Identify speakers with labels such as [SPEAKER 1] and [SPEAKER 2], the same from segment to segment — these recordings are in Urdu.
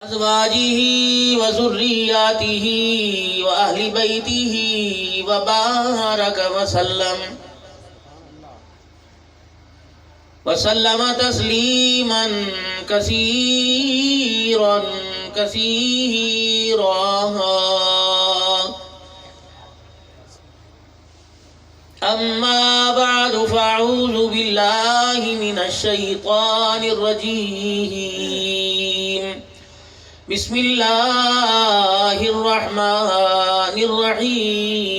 [SPEAKER 1] أزواجه وذرياته وأهل بيته وبارك وسلم تسليما كثيرا أما بعد فأعوذ بالله من الشيطان الرجيم بسم الله الرحمن الرحيم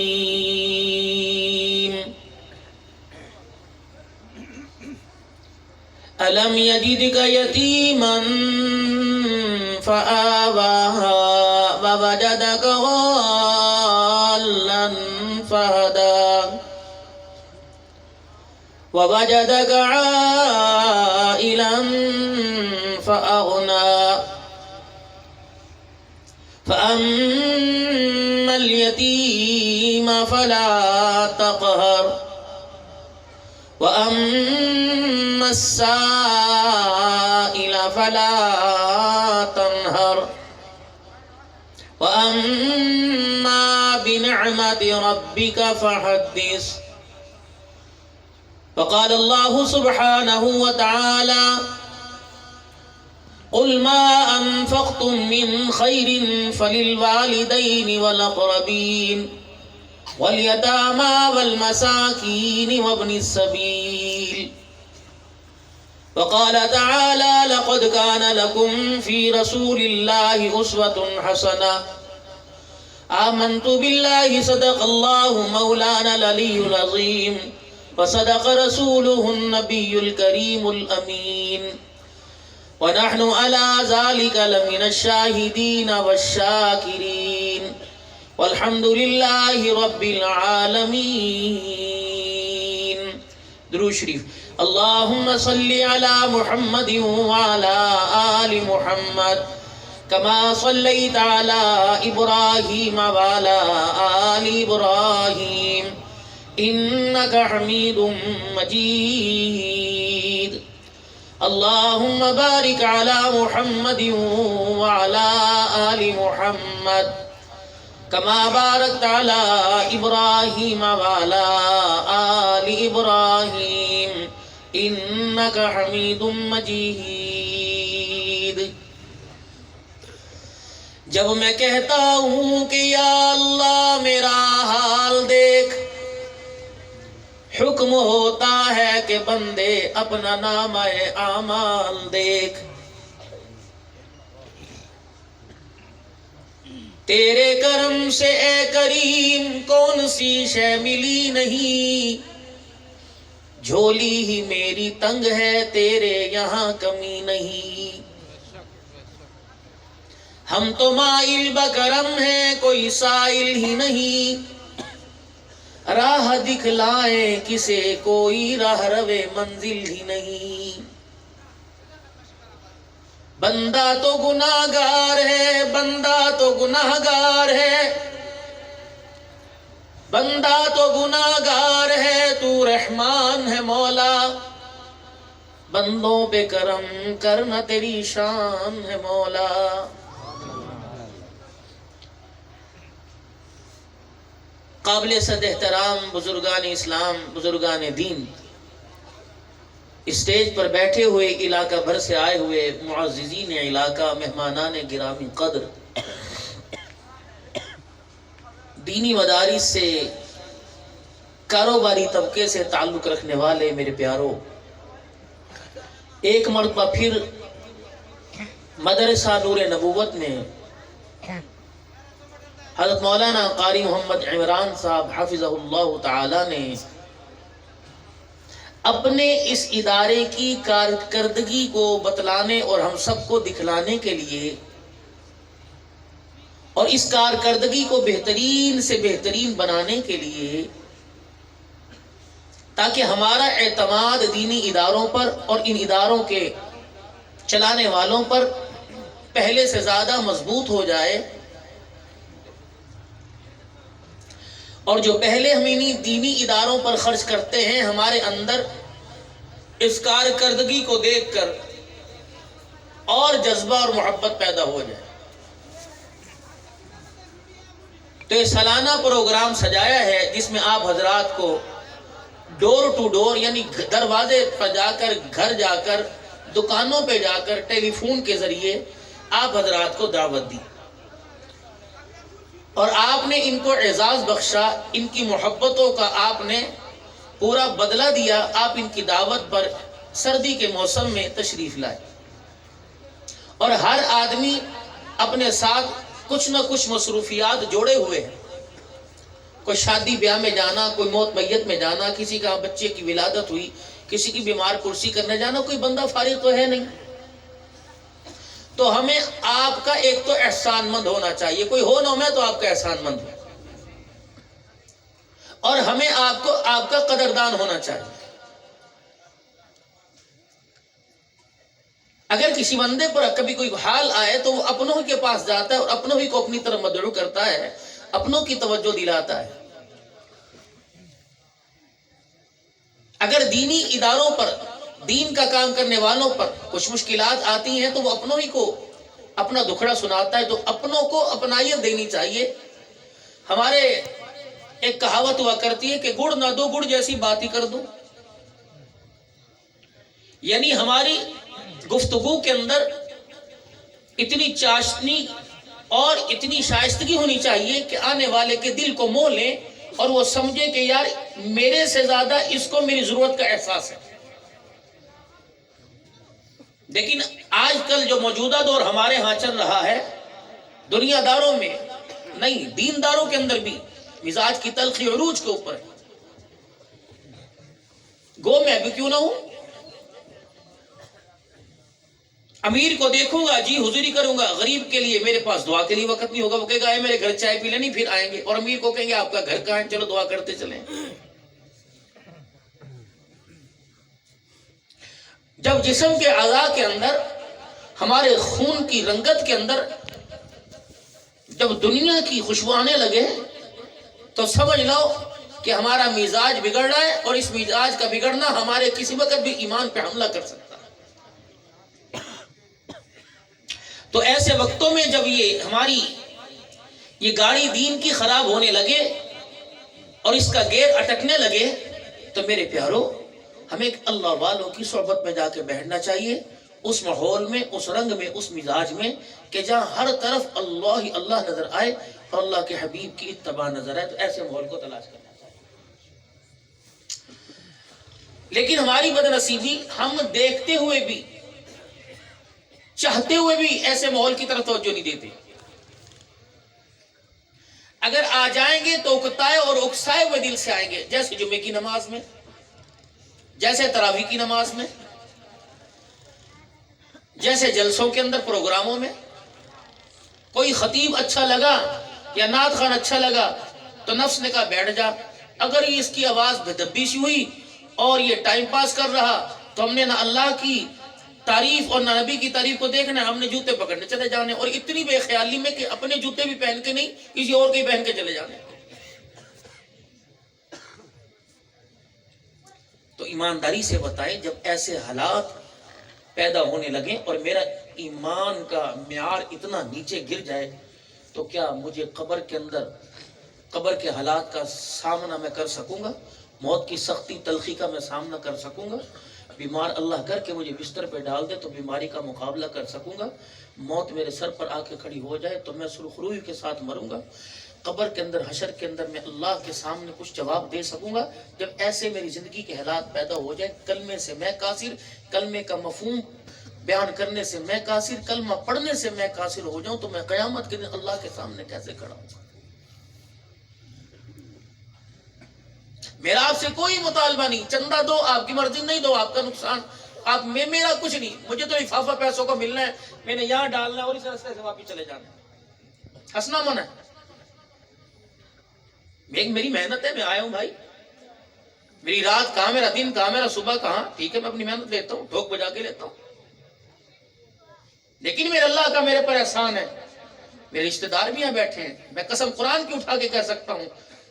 [SPEAKER 1] ألم يجدك يتيما فآوى ووجدك ضالا فهدى ووجدك عائلا فأغنى فأما اليتيم فلا تقهر وأما السائل فلا تنهر وأما بنعمة ربك فحدث. وقال الله سبحانه وتعالى قل ما أنفقتم من خير فللوالدين والأقربين واليتامى والمساكين وابن السبيل. وقال تعالى لقد كان لكم في رسول الله أسوة حسنة. آمنت بالله صدق الله مولانا العلي العظيم وصدق رسوله النبي الكريم الأمين ونحن على ذلك لمن الشاهدين والشاكرين والحمد لله رب العالمين. درود شریف. اللهم صل على محمد وعلى آل محمد كما صليت على إبراهيم وعلى آل إبراهيم إنك حميد مجيد. اللهم بارك على محمد وعلى آل محمد كما باركت على إبراهيم وعلى آل إبراهيم إنك حميد مجيد. جب میں کہتا ہوں کہ یا اللہ میرا حال دیکھ، حکم ہوتا ہے کہ بندے اپنا نامہ اعمال دیکھ. تیرے کرم سے اے کریم کون سی شے ملی نہیں، جھولی ہی میری تنگ ہے تیرے یہاں کمی نہیں. ہم تو مائل بکرم ہیں کوئی سائل ہی نہیں، راہ دکھلائے کسے کوئی راہ روے منزل ہی نہیں. بندہ تو گناہگار ہے، بندہ تو گناہگار ہے، بندہ تو گناہگار ہے، تو رحمان ہے مولا. بندوں پہ کرم کرنا تیری شان ہے مولا. قابل صد احترام بزرگان اسلام، بزرگان دین، اسٹیج پر بیٹھے ہوئے، علاقہ بھر سے آئے ہوئے معززین علاقہ، مہمانان گرامی قدر، دینی مدارس سے، کاروباری طبقے سے تعلق رکھنے والے میرے پیاروں، ایک مرتبہ پھر مدرسہ نور نبوت میں حضرت مولانا قاری محمد عمران صاحب حفظہ اللہ تعالی نے اپنے اس ادارے کی کارکردگی کو بتلانے اور ہم سب کو دکھلانے کے لیے اور اس کارکردگی کو بہترین سے بہترین بنانے کے لیے، تاکہ ہمارا اعتماد دینی اداروں پر اور ان اداروں کے چلانے والوں پر پہلے سے زیادہ مضبوط ہو جائے، اور جو پہلے ہم انہی دینی اداروں پر خرچ کرتے ہیں ہمارے اندر اس کارکردگی کو دیکھ کر اور جذبہ اور محبت پیدا ہو جائے. تو یہ سالانہ پروگرام سجایا ہے جس میں آپ حضرات کو ڈور ٹو ڈور یعنی دروازے پر جا کر, گھر جا کر, دکانوں پہ جا کر, ٹیلی فون کے ذریعے آپ حضرات کو دعوت دی اور آپ نے ان کو اعزاز بخشا, ان کی محبتوں کا آپ نے پورا بدلہ دیا. آپ ان کی دعوت پر سردی کے موسم میں تشریف لائے اور ہر آدمی اپنے ساتھ کچھ نہ کچھ مصروفیات جوڑے ہوئے ہیں. کوئی شادی بیاہ میں جانا, کوئی موت میت میں جانا, کسی کا بچے کی ولادت ہوئی, کسی کی بیمار کرسی کرنے جانا, کوئی بندہ فارغ تو ہے نہیں. تو ہمیں آپ کا ایک تو احسان مند ہونا چاہیے, کوئی ہو نہ میں تو آپ کا احسان مند ہو, اور ہمیں آپ کا قدردان ہونا چاہیے. اگر کسی بندے پر کبھی کوئی حال آئے تو وہ اپنوں کے پاس جاتا ہے اور اپنوں ہی کو اپنی طرف مدعو کرتا ہے, اپنوں کی توجہ دلاتا ہے. اگر دینی اداروں پر, دین کا کام کرنے والوں پر کچھ مشکلات آتی ہیں تو وہ اپنوں ہی کو اپنا دکھڑا سناتا ہے. تو اپنوں کو اپنائیت دینی چاہیے. ہمارے ایک کہاوت ہوا کرتی ہے کہ گڑ نہ دو گڑ جیسی بات ہی کر دو. یعنی ہماری گفتگو کے اندر اتنی چاشنی اور اتنی شائستگی ہونی چاہیے کہ آنے والے کے دل کو موہ لیں اور وہ سمجھے کہ یار میرے سے زیادہ اس کو میری ضرورت کا احساس ہے. لیکن آج کل جو موجودہ دور ہمارے ہاں چل رہا ہے, دنیا داروں میں نہیں دین داروں کے اندر بھی مزاج کی تلخی عروج کے اوپر ہے. گو میں بھی کیوں نہ ہوں, امیر کو دیکھوں گا جی حضوری کروں گا, غریب کے لیے میرے پاس دعا کے لیے وقت نہیں ہوگا. وہ کہے گا اے میرے گھر چائے پی لینی, پھر آئیں گے. اور امیر کو کہیں گے آپ کا گھر کہاں ہے, چلو دعا کرتے چلیں. جب جسم کے اعضاء کے اندر, ہمارے خون کی رنگت کے اندر جب دنیا کی خوشبو آنے لگے تو سمجھ لو کہ ہمارا مزاج بگڑ رہا ہے, اور اس مزاج کا بگڑنا ہمارے کسی وقت بھی ایمان پہ حملہ کر سکتا ہے. تو ایسے وقتوں میں جب یہ ہماری یہ گاڑی دین کی خراب ہونے لگے اور اس کا گیئر اٹکنے لگے, تو میرے پیارو ہمیں اللہ والوں کی صحبت میں جا کے بیٹھنا چاہیے, اس ماحول میں, اس رنگ میں, اس مزاج میں کہ جہاں ہر طرف اللہ ہی اللہ نظر آئے اور اللہ کے حبیب کی اتباع نظر آئے. تو ایسے ماحول کو تلاش کرنا چاہیے. لیکن ہماری بدنصیبی, ہم دیکھتے ہوئے بھی چاہتے ہوئے بھی ایسے ماحول کی طرف توجہ نہیں دیتے. اگر آ جائیں گے تو اکتائے اور اکسائے ہوئے دل سے آئیں گے, جیسے جمعے کی نماز میں, جیسے تراویح کی نماز میں, جیسے جلسوں کے اندر, پروگراموں میں. کوئی خطیب اچھا لگا یا نعت خوان اچھا لگا تو نفس نے کہا بیٹھ جا. اگر یہ اس کی آواز بھدبی سی ہوئی اور یہ ٹائم پاس کر رہا تو ہم نے نہ اللہ کی تعریف اور نہ نبی کی تعریف کو دیکھنا ہے, ہم نے جوتے پکڑنے چلے جانے. اور اتنی بے خیالی میں کہ اپنے جوتے بھی پہن کے نہیں, کسی اور کے پہن کے چلے جانے. تو ایمانداری سے بتائیں, جب ایسے حالات پیدا ہونے لگیں اور میرا ایمان کا معیار اتنا نیچے گر جائے, تو کیا مجھے قبر کے اندر, قبر کے حالات کا سامنا میں کر سکوں گا؟ موت کی سختی تلخی کا میں سامنا کر سکوں گا؟ بیمار اللہ کر کے مجھے بستر پہ ڈال دے تو بیماری کا مقابلہ کر سکوں گا؟ موت میرے سر پر آ کے کھڑی ہو جائے تو میں سرخروئی کے ساتھ مروں گا؟ قبر کے اندر, حشر کے اندر میں اللہ کے سامنے کچھ جواب دے سکوں گا؟ جب ایسے میری زندگی کے حالات پیدا ہو جائے, کلمے سے میں قاصر, کلمے کا مفہوم بیان کرنے سے میں قاصر, کلمہ پڑھنے سے میں قاصر ہو جاؤں, تو میں قیامت کے دن اللہ کے سامنے کیسے کھڑا ہوں؟ میرا آپ سے کوئی مطالبہ نہیں, چندہ دو آپ کی مرضی, نہیں دو آپ کا نقصان, آپ میں میرا کچھ نہیں. مجھے تو لفافہ پیسوں کو ملنا ہے, میں نے یہاں ڈالنا ہے اور اس راستے سے واپس چلے جانا ہے. ہنسنا منع ہے. میری محنت ہے, میں آیا ہوں بھائی, میری رات کہاں, میرا دن کہاں, میرا صبح کہاں. ٹھیک ہے, میں اپنی محنت لیتا ہوں, ڈھوک بجا کے لیتا ہوں, لیکن میرے اللہ کا میرے پر احسان ہے. میرے رشتہ دار بھی یہاں بیٹھے ہیں, میں قسم قرآن کی اٹھا کے کہہ سکتا ہوں,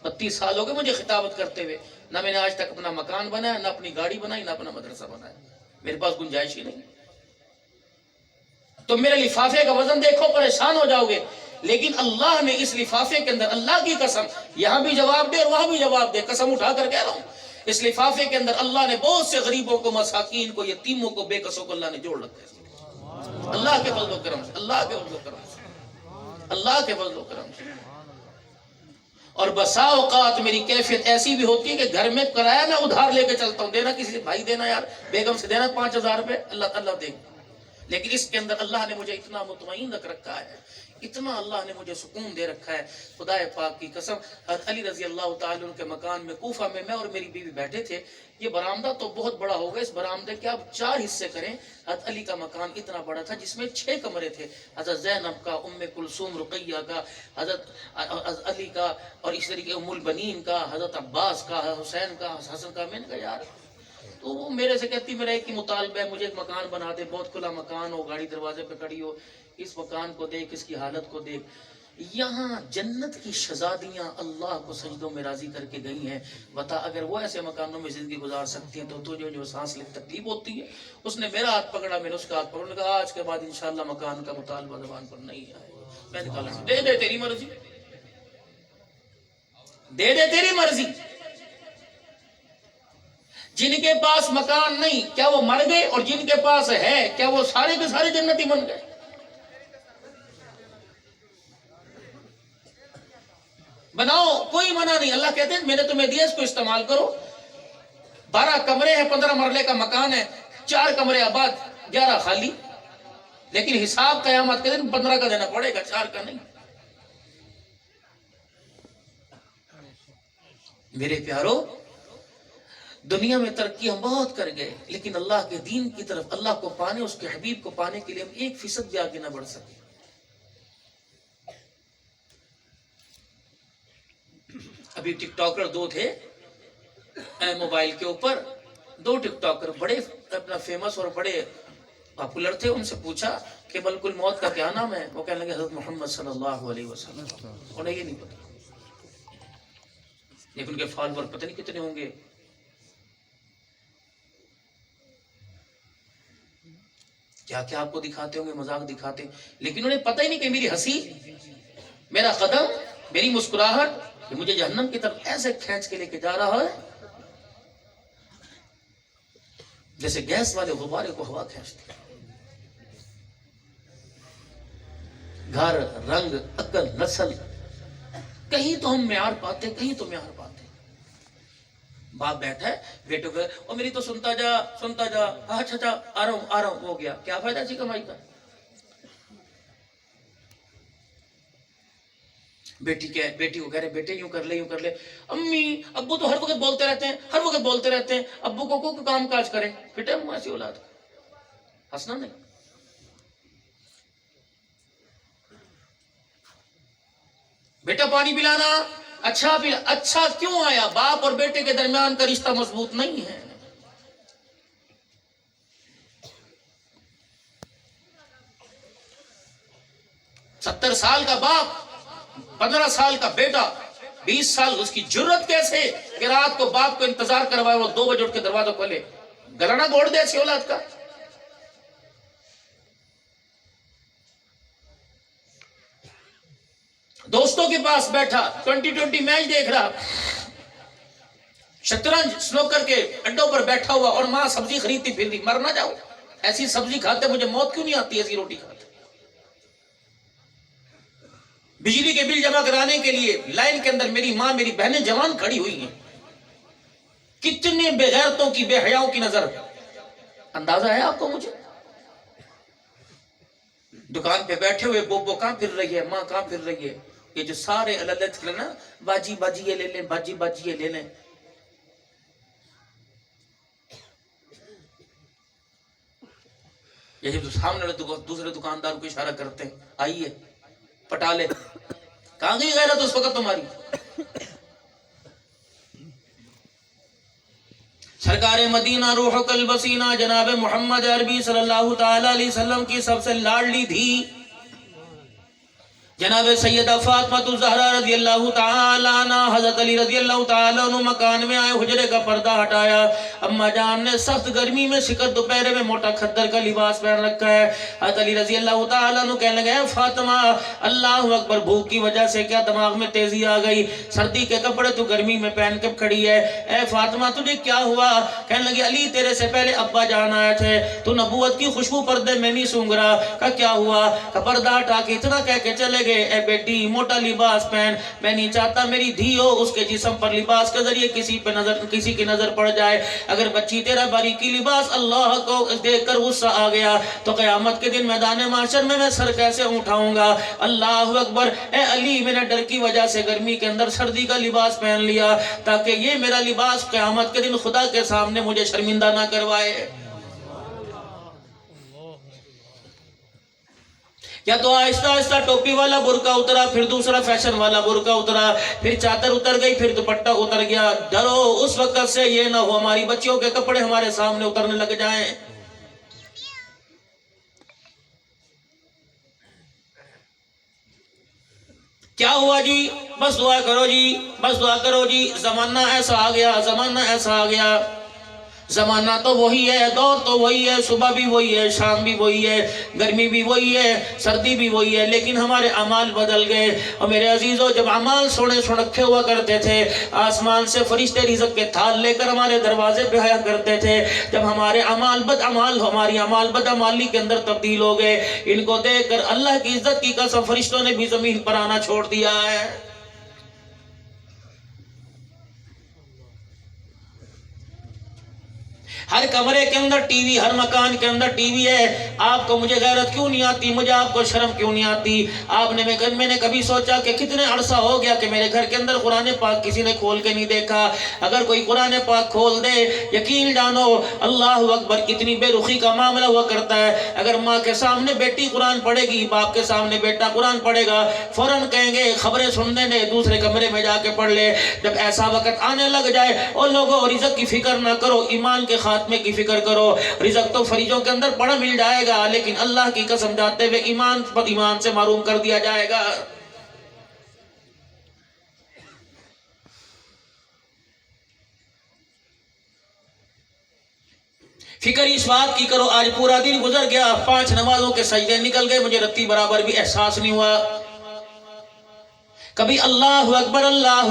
[SPEAKER 1] 32 سال ہو گئے مجھے خطابت کرتے ہوئے, نہ میں نے آج تک اپنا مکان بنایا, نہ اپنی گاڑی بنائی, نہ اپنا مدرسہ بنایا. میرے پاس گنجائش ہی نہیں. تو میرے لفافے کا وزن دیکھو پریشان ہو جاؤ گے. لیکن اللہ نے اس لفافے کے اندر، اللہ کی قسم، یہاں بھی جواب دے اور وہاں بھی جواب دے، قسم اٹھا کر کہہ رہا ہوں، اس لفافے کے اندر اللہ نے بہت سے غریبوں کو، مساکین کو، یتیموں کو، بے کسوں کو اللہ نے جوڑ رکھا ہے. اللہ کے فضل و کرم سے، اللہ کے فضل و کرم سے، اللہ کے فضل و کرم سے. اور بسا اوقات میری کیفیت ایسی بھی ہوتی ہے کہ گھر میں کرایہ میں ادھار لے کے چلتا ہوں، دینا کسی سے، بھائی دینا یار، بیگم سے دینا 5000 روپے، اللہ دے گا. لیکن اس کے اندر اللہ نے مجھے اتنا مطمئن رکھ رکھا ہے، اتنا اللہ نے مجھے سکون دے رکھا ہے، خدا پاک کی قسم. حضرت علی رضی اللہ تعالیٰ عنہ کے مکان میں کوفہ میں اور میری بیوی بیٹھے تھے. یہ برآمدہ تو بہت بڑا ہوگا، اس برآمدے کے آپ 4 حصے کریں. حضرت علی کا مکان اتنا بڑا تھا جس میں 6 کمرے تھے، حضرت زینب کا، ام کلثوم رقیہ کا، حضرت علی کا، اور اس طریقے ام البنین کا، حضرت عباس کا، حسین کا، حسن کا. میں نے کہا یار، تو وہ میرے سے کہتی میرا ایک ہی مطالبہ ہے، مجھے ایک مکان بنا دے، بہت کھلا مکان ہو، گاڑی دروازے پہ کھڑی ہو، اس مکان کو دیکھ، اس کی حالت کو دیکھ. یہاں جنت کی شہزادیاں اللہ کو سجدوں میں راضی کر کے گئی ہیں. بتا اگر وہ ایسے مکانوں میں زندگی گزار سکتی ہیں تو تجھے جو سانس لینے تکلیف ہوتی ہے. اس نے میرا ہاتھ پکڑا، میں نے اس کا ہاتھ پکڑا، کہا آج کے بعد انشاءاللہ مکان کا مطالبہ زبان پر نہیں آئے گا. میں نے کہا دے دے تیری مرضی، دے دے تیری مرضی. جن کے پاس مکان نہیں کیا وہ مر گئے؟ اور جن کے پاس ہے کیا وہ سارے کے سارے جنتی بن گئے؟ بناؤ، کوئی منع نہیں. اللہ کہتے ہیں میں نے تمہیں دیا، اس کو استعمال کرو. 12 کمرے ہیں، 15 مرلے کا مکان ہے، 4 کمرے آباد، 11 خالی. لیکن حساب قیامت کے دن 15 کا دینا پڑے گا، 4 کا نہیں. میرے پیارو، دنیا میں ترقی ہم بہت کر گئے، لیکن اللہ کے دین کی طرف، اللہ کو پانے، اس کے حبیب کو پانے کے لیے ہم 1% بھی آگے نہ بڑھ سکے. ابھی ٹک ٹاکر 2 تھے موبائل کے اوپر، 2 ٹک ٹاکر بڑے اپنا فیمس اور بڑے پاپولر تھے. ان سے پوچھا کہ ملک الموت کا کیا نام ہے؟ وہ کہنے لگے حضرت محمد صلی اللہ علیہ وسلم. انہیں یہ نہیں پتا، لیکن ان کے فالوور پتہ نہیں کتنے ہوں گے. کیا کیا آپ کو دکھاتے ہوں گے، مذاق دکھاتے ہیں، لیکن انہیں پتہ ہی نہیں کہ میری ہنسی، میرا قدم، میری مسکراہٹ کہ مجھے جہنم کی طرف ایسے کھینچ کے لے کے جا رہا ہے جیسے گیس والے غبارے کو ہوا کھینچتی. گھر، رنگ، عقل، نسل، کہیں تو ہم معیار پاتے، کہیں تو معیار پاتے. باپ بیٹھا ہے، بیٹوں کو اور میری تو سنتا جا، اچھا آ رہا ہوں، ہو گیا. کیا فائدہ اسی کمائی کا؟ بیٹی کو کہہ رہے بیٹے یوں کر لے، یوں کر لے. امی ابو تو ہر وقت بولتے رہتے ہیں، ہر وقت بولتے رہتے ہیں، ابو کو کوئی کام کاج کریں. بیٹے ہوں ایسی اولاد کو ہنسنا نہیں. بیٹا پانی پلانا، اچھا کیوں آیا؟ باپ اور بیٹے کے درمیان کا رشتہ مضبوط نہیں ہے. ستر سال کا باپ، 15 سال کا بیٹا، 20 سال، اس کی جرت کیسے کہ رات کو باپ کو انتظار کروائے، وہ 2 بجے اٹھ کے دروازہ کھولے؟ گلانا گھوڑ دے ایسی اولاد کا. دوستوں کے پاس بیٹھا 2020 میچ دیکھ رہا، شطرنج سنوکر کے اڈوں پر بیٹھا ہوا، اور ماں سبزی خریدتی پھر رہی. مر نہ جاؤ، ایسی سبزی کھاتے مجھے موت کیوں نہیں آتی، ایسی روٹی کھاتے. بجلی کے بل جمع کرانے کے لیے لائن کے اندر میری ماں، میری بہنیں جوان کھڑی ہوئی ہیں. کتنے بے غیرتوں کی، بے حیاؤں کی نظر. اندازہ ہے آپ کو مجھے؟ دکان پہ بیٹھے ہوئے بوبو کہاں پھر رہی ہے، ماں کہاں پھر رہی ہے. یہ جو سارے اللہ نا، باجی یہ لے لیں، باجی یہ لے لیں. یہ جب سامنے دوسرے دکاندار کو اشارہ کرتے ہیں آئیے پٹا لے. کہاں گئی غیرت اس وقت تمہاری؟ سرکار مدینہ روح قلب سینہ جناب محمد عربی صلی اللہ تعالی علیہ وسلم کی سب سے لاڈلی دھی جناب سیدہ فاطمہ الزہرا رضی اللہ تعالی عنہ، حضرت علی رضی اللہ تعالی عنہ مکان میں آئے، حجرے کا پردہ ہٹایا، اما جان نے سخت گرمی میں شکر دوپہر میں موٹا کھدر کا لباس پہن رکھا ہے، حضرت علی رضی اللہ تعالی عنہ کہنے لگے فاطمہ اللہ اکبر، بھوک کی وجہ سے کیا دماغ میں تیزی آ گئی، سردی کے کپڑے تو گرمی میں پہن کے کھڑی ہے، اے فاطمہ تجھے کیا ہوا؟ کہنے لگی علی تیرے سے پہلے ابا جان آئے تھے، تو نبوت کی خوشبو پردے میں نہیں سونگ رہا، کہ کیا ہوا؟ کہ پردہ ہٹا کے اتنا کہہ کے چلے گئے اے بیٹی موٹا لباس پہن، میں نہیں چاہتا میری دھی ہو اس کے جسم پر لباس کے ذریعے کسی کی نظر پڑ جائے، اگر بچی تیرا باریکی لباس اللہ کو دیکھ کر غصہ آ گیا تو قیامت کے دن میدان محشر میں سر کیسے اٹھاؤں گا؟ اللہ اکبر، اے علی میں نے ڈر کی وجہ سے گرمی کے اندر سردی کا لباس پہن لیا تاکہ یہ میرا لباس قیامت کے دن خدا کے سامنے مجھے شرمندہ نہ کروائے۔ یا تو آہستہ آہستہ ٹوپی والا برقع اترا، پھر دوسرا فیشن والا برقع اترا، پھر چادر اتر گئی، پھر دوپٹہ اتر گیا۔ ڈرو اس وقت سے یہ نہ ہو ہماری بچیوں کے کپڑے ہمارے سامنے اترنے لگ جائیں۔ کیا ہوا جی؟ بس دعا کرو جی، بس دعا کرو جی، زمانہ ایسا آ گیا، زمانہ ایسا آ گیا۔ زمانہ تو وہی ہے، دور تو وہی ہے، صبح بھی وہی ہے، شام بھی وہی ہے، گرمی بھی وہی ہے، سردی بھی وہی ہے، لیکن ہمارے اعمال بدل گئے۔ اور میرے عزیزو جب اعمال سونے سنکھے ہوا کرتے تھے، آسمان سے فرشتے رزق کے تھال لے کر ہمارے دروازے پہ آیا کرتے تھے، جب ہمارے ہماری اعمال بدعمالی کے اندر تبدیل ہو گئے، ان کو دیکھ کر اللہ کی عزت کی قسم فرشتوں نے بھی زمین پر آنا چھوڑ دیا ہے۔ ہر کمرے کے اندر ٹی وی، ہر مکان کے اندر ٹی وی ہے۔ آپ کو مجھے غیرت کیوں نہیں آتی؟ مجھے آپ کو شرم کیوں نہیں آتی؟ میں نے کبھی سوچا کہ کتنے عرصہ ہو گیا کہ میرے گھر کے اندر قرآن پاک کسی نے کھول کے نہیں دیکھا۔ اگر کوئی قرآن پاک کھول دے، یقین جانو اللہ اکبر اتنی بے رخی کا معاملہ ہوا کرتا ہے۔ اگر ماں کے سامنے بیٹی قرآن پڑھے گی، باپ کے سامنے بیٹا قرآن پڑھے گا، فوراً کہیں گے خبریں سننے نے دوسرے کمرے میں جا کے پڑھ لے۔ جب ایسا وقت آنے لگ جائے، اور لوگوں رزق کی فکر نہ کرو، ایمان کے خاتمے کی فکر کرو۔ رزق تو فریجوں کے اندر پڑا مل جائے گا، لیکن اللہ کی قسم جاتے ہوئے ایمان سے معروم کر دیا جائے گا۔ فکر اس بات کی کرو، آج پورا دن گزر گیا، 5 نمازوں کے سجدے نکل گئے، مجھے رتی برابر بھی احساس نہیں ہوا۔ کبھی اللہ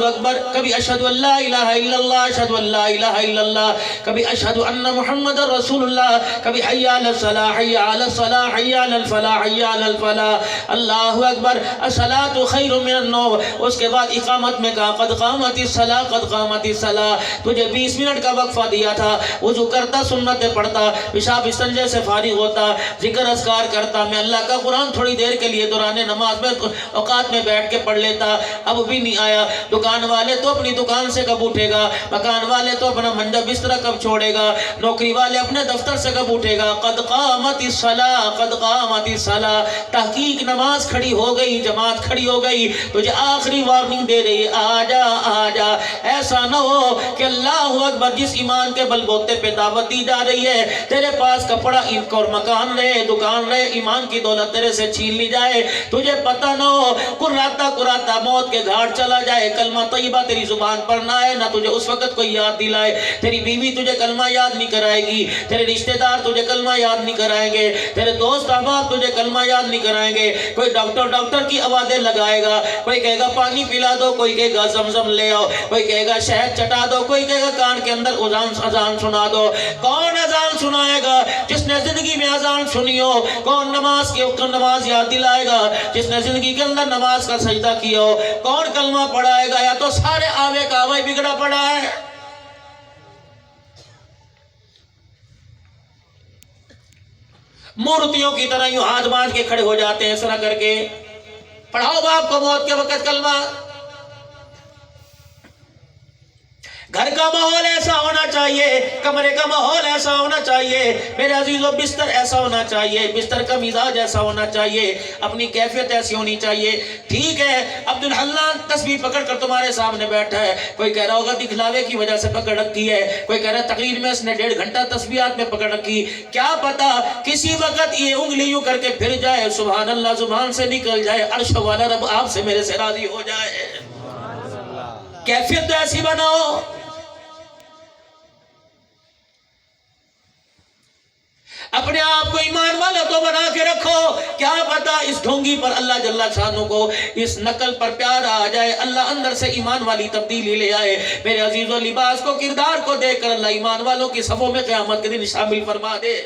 [SPEAKER 1] اکبر، کبھی اشہد ان لا الہ الا اللہ، اشہد ان لا الہ الا اللہ، کبھی اشہد ان محمد رسول اللہ، کبھی حی علی الصلاۃ، حی علی الصلاۃ، حی علی الفلاح، حی علی الفلاح، اللہ اکبر، الصلاۃ خیر من النوم۔ اس کے بعد اقامت میں کہا قد قامت الصلاۃ، قد قامت الصلاۃ۔ تجھے 20 منٹ کا وقفہ دیا تھا، وضو کرتا، سنتیں پڑھتا، پیشاب استنجے سے فارغ ہوتا، ذکر اذکار کرتا، میں اللہ کا قرآن تھوڑی دیر کے لیے دوران نماز میں اوقات میں بیٹھ کے پڑھ لیتا، اب بھی نہیں آیا۔ دکان والے تو اپنی دکان سے کب اٹھے گا، مکان والے تو اپنا منجا بستر کب چھوڑے گا، نوکری والے اپنے دفتر سے کب اٹھے گا۔ قد قامت الصلاۃ، قد قامت الصلاۃ، تحقیق نماز کھڑی ہو گئی، جماعت کھڑی ہو گئی، تجھے آخری وارننگ دے رہی، آ جا آ جا۔ ایسا نہ ہو کہ اللہ اکبر جس ایمان کے بل بوتے پہ دعوت دی جا رہی ہے، تیرے پاس کپڑا اور مکان رہے، دکان رہے، ایمان کی دولت تیرے سے چھین لی جائے، تجھے پتہ نہ ہو، کراتا موت کے گھاٹ چلا جائے، کلمہ طیبہ تیری زبان پر نہ آئے، نہ تجھے اس وقت کوئی یاد دلائے، تیری بیوی تجھے کلمہ یاد نہیں کرائے گی، تیرے رشتہ دار تجھے کلمہ یاد نہیں کرائیں گے، تیرے دوست احباب تجھے کلمہ یاد نہیں کرائیں گے۔ کوئی ڈاکٹر کی آوازیں لگائے گا، کوئی کہے گا پانی پلا دو، کوئی کہے گا زمزم لے آؤ، کوئی کہے گا شہد چٹا دو، کوئی کہے گا کان کے اندر اذان سنا دو۔ کون اذان سنائے گا؟ جس نے زندگی میں اذان سنی ہو۔ کون نماز یاد دلائے گا؟ جس نے زندگی کے اندر نماز کا سجدہ کیا ہو۔ کون کلمہ پڑھائے گا؟ یا تو سارے آوے کا آوے بگڑا پڑا ہے۔ مورتیوں کی طرح یوں ہاتھ باندھ کے کھڑے ہو جاتے ہیں اس طرح کر کے۔ پڑھاؤ باپ کو موت کے وقت کلمہ۔ گھر کا ماحول ایسا ہونا چاہیے، کمرے کا ماحول ایسا ہونا چاہیے میرے عزیزو، بستر ایسا ہونا چاہیے، بستر کا مزاج ایسا ہونا چاہیے، اپنی کیفیت ایسی ہونی چاہیے. ٹھیک ہے عبدالحنان تسبیح پکڑ کر تمہارے سامنے بیٹھا ہے، کوئی کہہ رہا ہوگا دکھلاوے کی وجہ سے پکڑ رکھی ہے، کوئی کہہ رہا ہے تقریر میں اس نے 1.5 گھنٹہ تسبیحات میں پکڑ رکھی. کیا پتا کسی وقت یہ انگلی یوں کر کے پھر جائے، سبحان اللہ زبان سے نکل جائے، عرش والا رب آپ سے میرے سے راضی ہو جائے. کیفیت تو ایسی بناؤ. اپنے آپ کو ایمان والا تو بنا کے رکھو، کیا پتا اس ڈھونگی پر اللہ جل شانہ کو اس نقل پر پیار آ جائے، اللہ اندر سے ایمان والی تبدیلی لے آئے. میرے عزیزو لباس کو، کردار کو دیکھ کر اللہ ایمان والوں کی صفوں میں قیامت کے دن شامل فرما دے.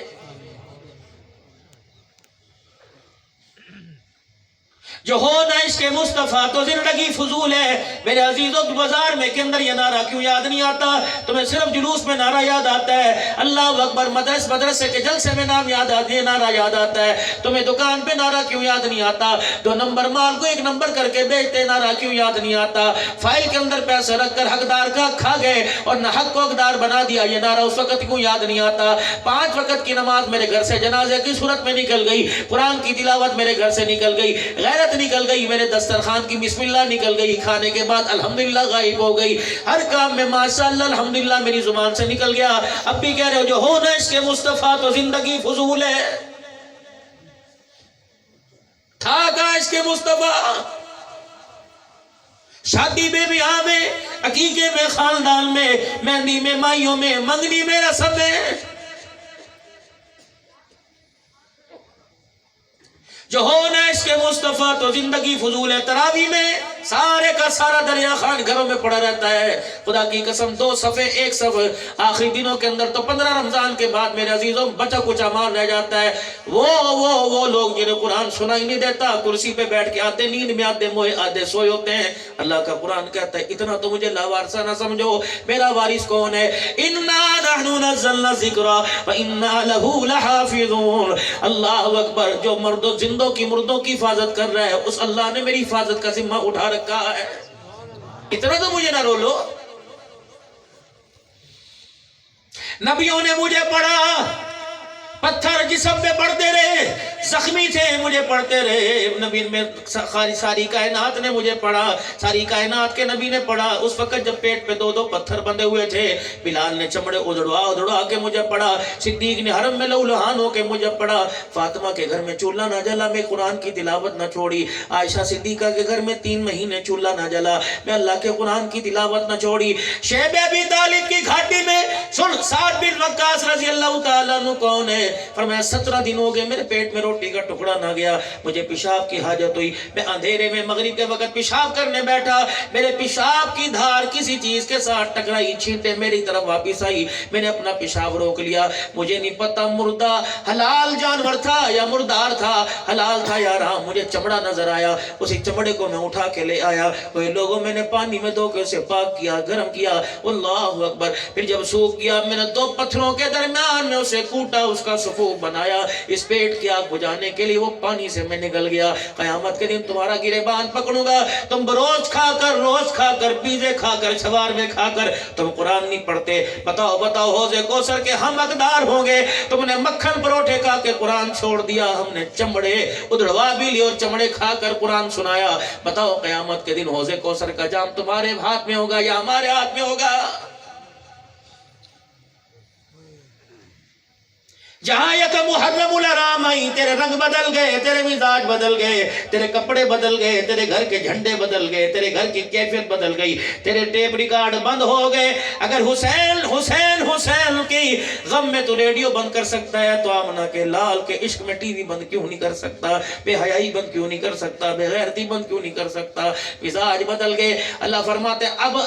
[SPEAKER 1] جو ہو نہ عشق مصطفیٰ تو زندگی فضول ہے. میرے عزیزو بازار میں کے اندر یہ نعرہ کیوں یاد نہیں آتا؟ تمہیں صرف جلوس میں نعرہ یاد آتا ہے، اللہ اکبر مدرسے کے جلسے میں نام یاد آتی ہے، نعرہ یاد آتا ہے. تمہیں دکان پہ نعرہ کیوں یاد نہیں آتا؟ 2 نمبر مال کو 1 نمبر کر کے بیچتے، نعرہ کیوں یاد نہیں آتا؟ فائل کے اندر پیسے رکھ کر حقدار کا کھا گئے اور نہ حق کو حقدار بنا دیا، یہ نعرہ اس وقت کیوں یاد نہیں آتا؟ 5 وقت کی نماز میرے گھر سے جنازے کی صورت میں نکل گئی، قرآن کی تلاوت میرے گھر سے نکل گئی، غیرت نکل گئی، میرے دسترخوان کی بسم اللہ نکل گئی، کھانے کے بعد الحمدللہ غائب ہو گئی، ہر کام میں ماشاءاللہ الحمدللہ میری زبان سے نکل گیا. اب بھی کہہ رہے ہو جو ہونا اس کے مصطفیٰ تو زندگی فضول ہے. تھا کہاں اس کے مصطفیٰ؟ شادی میں، بیاہ میں، عقیقے میں، خاندان میں، مہندی میں، مائیوں میں، منگنی میں، رسم میں. جو ہونا اس کے مصطفیٰ تو زندگی فضول ہے. تراویح میں سارے کا سارا دریا خان گھروں میں پڑا رہتا ہے. خدا کی قسم 2 صفحے 1 صفحے آخری دنوں کے اندر تو 15 رمضان کے بعد میرے عزیزوں بچا کچھ مال رہ جاتا ہے. وہ لوگ جنہیں قرآن سنائی نہیں دیتا، کرسی پہ بیٹھ کے آتے نیند میں، آتے موئے، آتے سوئے ہوتے ہیں. اللہ کا قرآن کہتا ہے اتنا تو مجھے لاوارثہ نہ سمجھو، میرا وارث کون ہے؟ اِنَّا نَحْنُ نَزَّلْنَا الذِّكْرَ وَإِنَّا لَهُ لَحَافِظُونَ. اللہ اکبر. جو زندوں کی مردوں کی حفاظت کر رہا ہے اس اللہ نے میری حفاظت کا ذمہ اٹھا رکھا ہے. اتنا تو مجھے نہ رولو. نبیوں نے مجھے پڑھا، پتھر جسم پہ پڑتے رہے، زخمی تھے مجھے پڑھتے رہے. نبی میں ساری کائنات نے مجھے پڑھا، ساری کائنات کے نبی نے پڑھا. اس وقت جب پیٹ پہ 2 پتھر بندے ہوئے تھے، بلال نے چمڑے ادڑوا کے مجھے پڑھا، صدیق نے حرم میں لہولہان ہو کے مجھے پڑھا، فاطمہ کے گھر میں چولہا نہ جلا، میں قرآن کی تلاوت نہ چھوڑی، عائشہ صدیقہ کے گھر میں 3 مہینے چولہا نہ جلا، میں اللہ کے قرآن کی تلاوت نہ چھوڑی. شیب ابی طالب کی گھاٹی میں سن سعد بن وقاص رضی اللہ تعالیٰ عنہ کون ہے؟ فرمایا 17 دن ہو گئے میرے پیٹ میں روٹی کا ٹکڑا نہ گیا، مجھے پیشاب کی حاجت ہوئی، میں اندھیرے میں مغرب کے وقت پیشاب کرنے بیٹھا، میرے پیشاب کی دھار کسی چیز کے ساتھ ٹکرائی، چھینٹے میری طرف واپس آئی، میں نے اپنا پیشاب روک لیا. مجھے نہیں پتا مردہ حلال جانور تھا یا مردار تھا، حلال تھا یا حرام. مجھے چمڑا نظر آیا، اسی چمڑے کو میں اٹھا کے لے آیا. وہ لوگوں میں نے پانی میں دھو کے اسے پاک کیا، گرم کیا، اللہ اکبر. پھر جب سوکھ گیا میں نے 2 پتھروں کے درمیان میں اسے کوٹا، اس کا صفوف بنایا. اس پیٹ کی آگ بجھانے کے لیے وہ پانی سے میں نکل گیا. قیامت کے دن تمہارا گریبان پکڑوں گا، تم روز کھا کر پیزے کھا کر شوارمے کھا کر تم قرآن نہیں پڑھتے. بتاؤ حوض کوثر کے ہم حقدار ہوں گے. تم نے مکھن پروٹھے کھا کے قرآن چھوڑ دیا، ہم نے چمڑے ادڑوا بھی لیے اور چمڑے کھا کر قرآن سنایا. بتاؤ قیامت کے دن حوض کوثر کا جام تمہارے ہاتھ میں ہوگا یا ہمارے ہاتھ میں ہوگا؟ جہاں یک محرم الحرام آئی، تیرے رنگ بدل گئے، تیرے مزاج بدل گئے، تیرے کپڑے بدل گئے، تیرے گھر کے جھنڈے بدل گئے، تیرے گھر کی کیفیت بدل گئی، تیرے ٹیپ ریکارڈ بند ہو گئے. اگر حسین کی غم میں تو ریڈیو بند کر سکتا ہے تو آمنہ کے لال کے عشق میں ٹی وی بند کیوں نہیں کر سکتا؟ بے حیائی بند کیوں نہیں کر سکتا؟ بے غیرتی بند کیوں نہیں کر سکتا؟ مزاج بدل گئے. اللہ فرماتے اب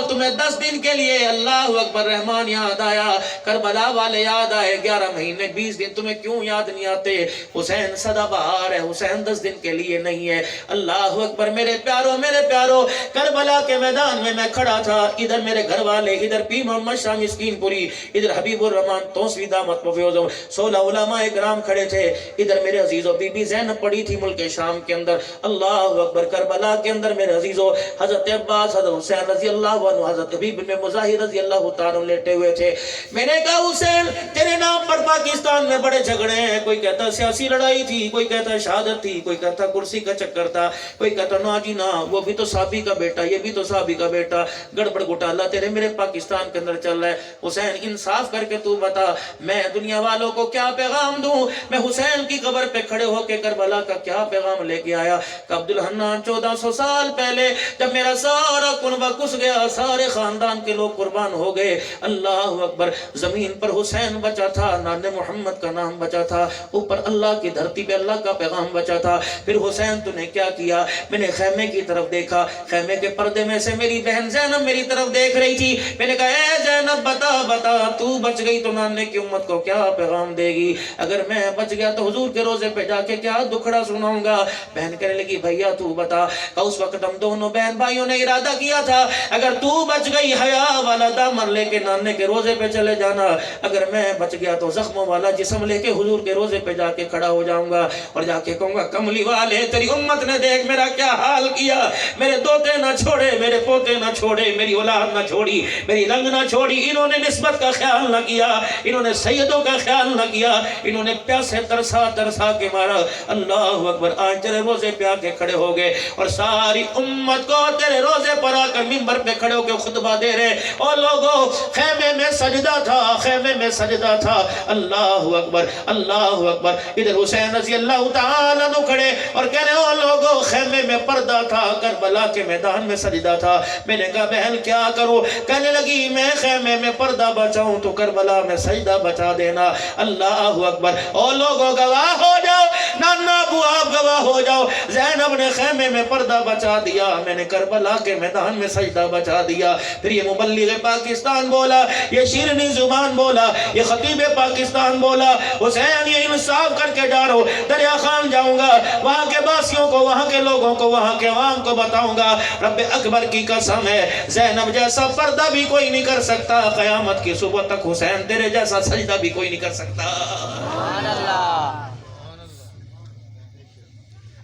[SPEAKER 1] تمہیں 10 دن کے لیے اللہ اکبر رحمان یاد آیا، کربلا والے یاد آئے، 11 مہینے مہینے 20 دن تمہیں کیوں یاد نہیں آتے؟ حسین سدا بہار ہے، حسین 10 دن کے لیے نہیں ہے۔ اللہ اکبر میرے پیاروں، میرے پیاروں، کربلا کے میدان میں کھڑا تھا، ادھر میرے گھر والے، ادھر پیر محمد شاہ مسکین پوری، ادھر حبیب الرحمن توسوی دامت مفیوزم، 16 علماء اکرام کھڑے تھے، ادھر میرے عزیزوں بی بی زینب پڑی تھی ملک شام کے اندر۔ اللہ اکبر کربلا کے اندر میرے عزیزوں حضرت عباس، حضرت حسین رضی اللہ عنہ، حضرت حبیب بن مظاہر رضی اللہ تعالیٰ لیٹے ہوئے تھے۔ میں نے کہا حسین تیرے نام پر پاکستان میں بڑے جھگڑے ہیں، کوئی کہتا سیاسی لڑائی تھی، کوئی کہتا شہادت تھی، کوئی کہتا کرسی کا چکر تھا، کوئی کہتا نا جی نا وہ بھی تو صحابی کا بیٹا، یہ بھی تو صحابی کا بیٹا، گڑبڑ گھوٹالہ تیرے میرے پاکستان کے اندر چل رہا ہے۔ حسین انصاف کر کے تو بتا میں دنیا والوں کو کیا پیغام دوں؟ میں حسین کی قبر پہ کھڑے ہو کے کربلا کا کیا پیغام لے کے آیا کہ عبد الحنان 1400 سال پہلے جب میرا سارا کنبہ کس گیا، سارے خاندان کے لوگ قربان ہو گئے، اللہ اکبر، زمین پر حسین بچا تھا، نان محمد کا نام بچا تھا، اوپر اللہ کی دھرتی پہ اللہ کا پیغام بچا تھا۔ پھر حسین تو نے کیا کیا؟ میں نے خیمے کی طرف دیکھا، خیمے کے پردے میں سے میری بہن زینب میری طرف دیکھ رہی تھی۔ میں نے کہا اے زینب بتا بتا تو بچ گئی تو نانے کی امت کو کیا پیغام دے گی؟ اگر میں بچ گیا تو حضور کے روزے پہ جا کے کیا دکھڑا سناؤں گا؟ بہن کہنے لگی بھیا تو بتا۔ کہ اس وقت ہم دونوں بہن بھائیوں نے ارادہ کیا تھا اگر تو بچ گئی حیا والا دامن لے کے نانے کے روزے پہ چلے جانا، اگر میں بچ گیا تو زخموں والا جسم لے کے حضور کے روزے پہ جا کے کھڑا ہو جاؤں گا اور جا کے کہوں گا کملی والے تیری امت نے دیکھ میرا کیا حال کیا، میرے دوتے نہ چھوڑے، میرے پوتے نہ چھوڑے، میری اولاد نہ چھوڑی، میری رنگ نہ چھوڑی، انہوں نے نسبت کا خیال نہ کیا، انہوں نے سیدوں کا خیال نہ کیا، انہوں نے پیاسے ترسا ترسا کے مارا۔ اللہ اکبر، آج تیرے روزے پہ آ کے کھڑے ہو گئے اور ساری امت کو تیرے روزے پر آ کر منبر پہ کھڑے ہو کے خطبہ دے رہے، اور لوگوں خیمے میں سجدہ تھا، خیمے میں سجدہ تھا۔ اللہ اکبر، اللہ اکبر، ادھر حسین رضی اللہ تعالیٰ عنہ کھڑے اور کہہ رہے ہو لوگوں خیمے میں پردہ تھا، کربلا کے میدان میں سجدہ تھا۔ میں نے کہا بہن کیا کروں؟ کہنے لگی میں خیمے میں پردہ بچاؤں تو کربلا میں سجدہ بچا دینا۔ اللہ اکبر، اور لوگوں گواہ ہو جاؤ، نانا ابو آپ گواہ ہو جاؤ، زینب نے خیمے میں پردہ بچا دیا، میں نے کربلا کے میدان میں سجدہ بچا دیا۔ پھر یہ مبلغ پاکستان بولا، یہ شیرنی زبان بولا، یہ خطیب پاکستان بولا، حسین یہ انصاف کر کے جا رہا ہوں، دریا خان جاؤں گا، وہاں کے باسیوں کو، وہاں کے لوگوں کو، وہاں کے عوام کو بتاؤں گا رب اکبر کی قسم ہے زینب جیسا پردہ بھی کوئی نہیں کر سکتا، قیامت کی صبح تک حسین تیرے جیسا سجدہ بھی کوئی نہیں کر سکتا۔
[SPEAKER 2] سبحان اللہ۔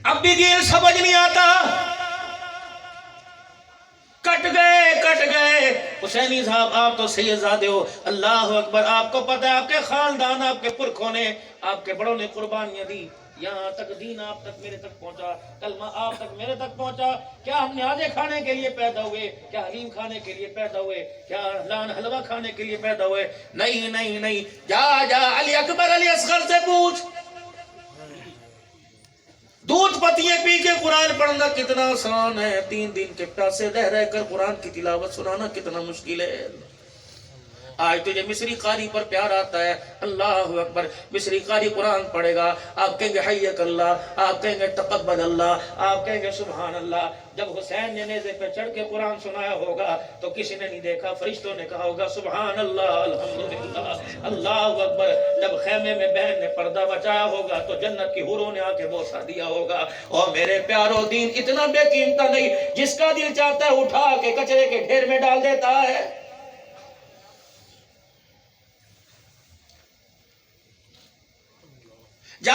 [SPEAKER 1] اب بھی دل سمجھ نہیں آتا، کٹ گئے حسینی صاحب آپ تو سید زادے ہو، اللہ اکبر، آپ کو پتہ ہے آپ کے خاندان، آپ کے پرکھوں نے، آپ کے بڑوں نے قربانیاں دی، یہاں تک دین آپ تک میرے تک پہنچا، کلمہ آپ تک میرے تک پہنچا۔ کیا ہم نیازے کھانے کے لیے پیدا ہوئے؟ کیا حلیم کھانے کے لیے پیدا ہوئے؟ کیا لان حلوہ کھانے کے لیے پیدا ہوئے؟ نہیں نہیں نہیں، جا علی اکبر علی اصغر سے پوچھ، دودھ پتیے پی کے قرآن پڑھنا کتنا آسان ہے، 3 دن کے پیاسے رہ کر قرآن کی تلاوت سنانا کتنا مشکل ہے۔ آج تجھے مصری قاری پر پیار آتا ہے، اللہ اکبر، مصری قاری قرآن پڑھے گا، آپ کہیں گے حیک اللہ، آپ کہیں گے تقبل اللہ، آپ کہیں گے سبحان اللہ۔ جب حسین نے نیزے پہ چڑھ کے قرآن سنایا ہوگا تو کسی نے نہیں دیکھا، فرشتوں نے کہا ہوگا سبحان اللہ الحمدللہ اللہ اکبر۔ جب خیمے میں بہن نے پردہ بچایا ہوگا تو جنت کی حوروں نے آ کے بوسہ دیا ہوگا۔ اور میرے پیارو دین اتنا بے قیمت نہیں، جس کا دل چاہتا ہے اٹھا کے کچرے کے ڈھیر میں ڈال دیتا ہے۔ جا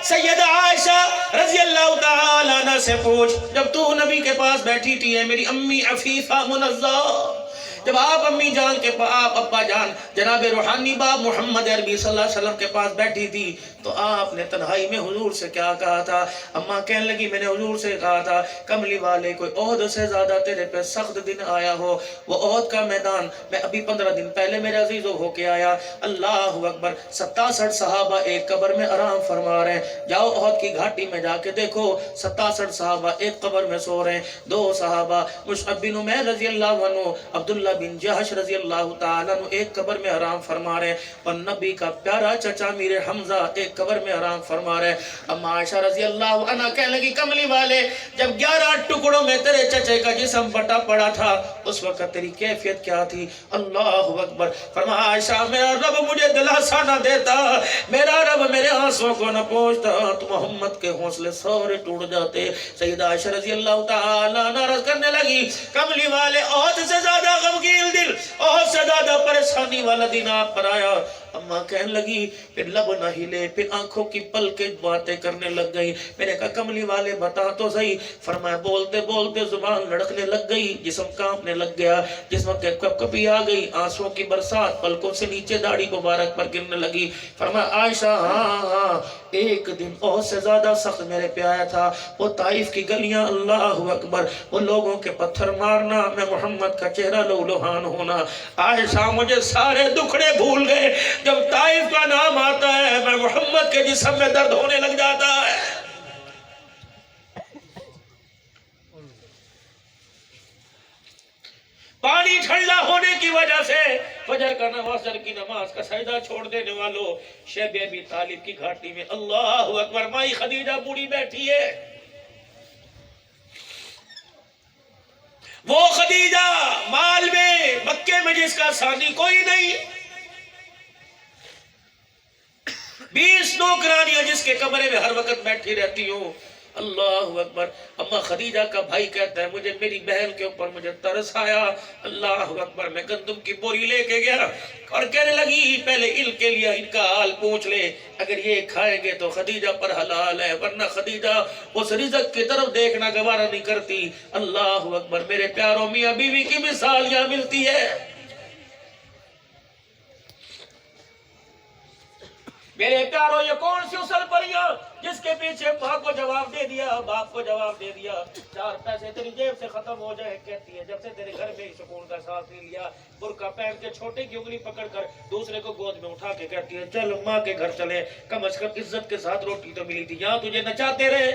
[SPEAKER 1] سیدہ عائشہ رضی اللہ تعالیٰ عنہ سے پوچھ، جب تو نبی کے پاس بیٹھی تھی، ہے میری امی عفیفہ منزہ، جب آپ امی جان کے پاس، آپ ابا جان جناب روحانی باپ محمد عربی صلی اللہ علیہ وسلم کے پاس بیٹھی تھی تو آپ نے تنہائی میں حضور سے کیا کہا تھا؟ اماں کہنے لگی میں نے حضور سے کہا تھا کملی والے کوئی عہد سے زیادہ تیرے پہ سخت دن آیا ہو، وہ عہد کا میدان میں ابھی 15 دن پہلے میرے عزیزوں ہو کے آیا۔ اللہ اکبر، 67 صحابہ ایک قبر میں آرام فرما رہے ہیں، جاؤ عہد کی گھاٹی میں جا کے دیکھو 67 صحابہ ایک قبر میں سو رہے ہیں۔ 2 صحابہ مصعب بن عمیر رضی اللہ عنہ، عبداللہ عبداللہ بن جہش رضی اللہ تعالیٰ عنہ ایک قبر میں آرام فرما رہے ہیں، اور نبی کا پیارا چچا امیر حمزہ ایک قبر میں آرام فرما رہے ہیں۔ اما عائشہ رضی اللہ عنہ کہنے لگی کملی والے جب 11 ٹکڑوں میں تیرے چچے کا جسم بٹا پڑا تھا اس وقت تیری کیفیت کیا تھی؟ اللہ اکبر۔ فرمایا عائشہ میرا رب مجھے دلاسا نہ دیتا، میرا رب میرے آنسوں کو نہ پہنچتا تو محمد کے حوصلے سارے ٹوٹ جاتے۔ سیدہ عائشہ رضی اللہ تعالیٰ ناراض کرنے لگی کملی والے عہد سے زیادہ غمگین دل، عہد سے زیادہ پریشانی والا دن آپ پر آیا۔ اماں کہنے لگی پھر لب نہ ہلے، پھر آنکھوں کی پلکیں باتیں کرنے لگ گئی۔ میں نے کہا کملی والے بتا تو صحیح۔ فرمایا بولتے بولتے زبان لڑکنے لگ گئی، جسم کانپنے لگ گیا، جسم کے کپ کپی آ گئی، آنسوں کی برسات پلکوں سے نیچے داڑھی مبارک پر گرنے لگی۔ فرمایا عائشہ ہاں ایک دن بہت سے زیادہ سخت میرے پہ آیا تھا، وہ طائف کی گلیاں، اللہ اکبر، وہ لوگوں کے پتھر مارنا، میں محمد کا چہرہ لولوہان ہونا۔ عائشہ مجھے سارے دکھڑے بھول گئے، جب طائف کا نام آتا ہے میں محمد کے جسم میں درد ہونے لگ جاتا ہے۔ پانی ٹھنڈا ہونے کی وجہ سے فجر کا نوازر کی نماز کا سجدہ چھوڑ دینے والوں، شیب ابی طالب کی گھاٹی میں اللہ اکبر مائی خدیجہ بوڑھی بیٹھی ہے۔ وہ خدیجہ مال میں مکے میں جس کا ثانی کوئی نہیں، 20 نوکرانیاں جس کے کمرے میں ہر وقت بیٹھی رہتی ہوں، اللہ اکبر۔ اما خدیجہ کا بھائی کہتا ہے مجھے میری بہن کے اوپر مجھے ترس آیا، اللہ اکبر، میں گندم کی بوری لے کے گیا اور کہنے لگی پہلے ان کے لیے ان کا حال پوچھ لے، اگر یہ کھائیں گے تو خدیجہ پر حلال ہے، ورنہ خدیجہ اس رزق کی طرف دیکھنا گوارا نہیں کرتی۔ اللہ اکبر، میرے پیاروں میاں بیوی کی مثال یہاں ملتی ہے۔ میرے پیاروں یہ کون سی اصل پریاں جس کے پیچھے ماں کو جواب دے دیا، باپ کو جواب دے دیا، 4 پیسے تیری جیب سے ختم ہو جائے، کہتی ہے جب سے تیرے گھر میں سکون کا ساتھ نہیں لیا، برقع پہن کے چھوٹے کی انگلی پکڑ کر دوسرے کو گود میں اٹھا کے کہتی ہے چل ماں کے گھر چلے، کم از کم عزت کے ساتھ روٹی تو ملی تھی، یہاں تجھے نچاتے رہے۔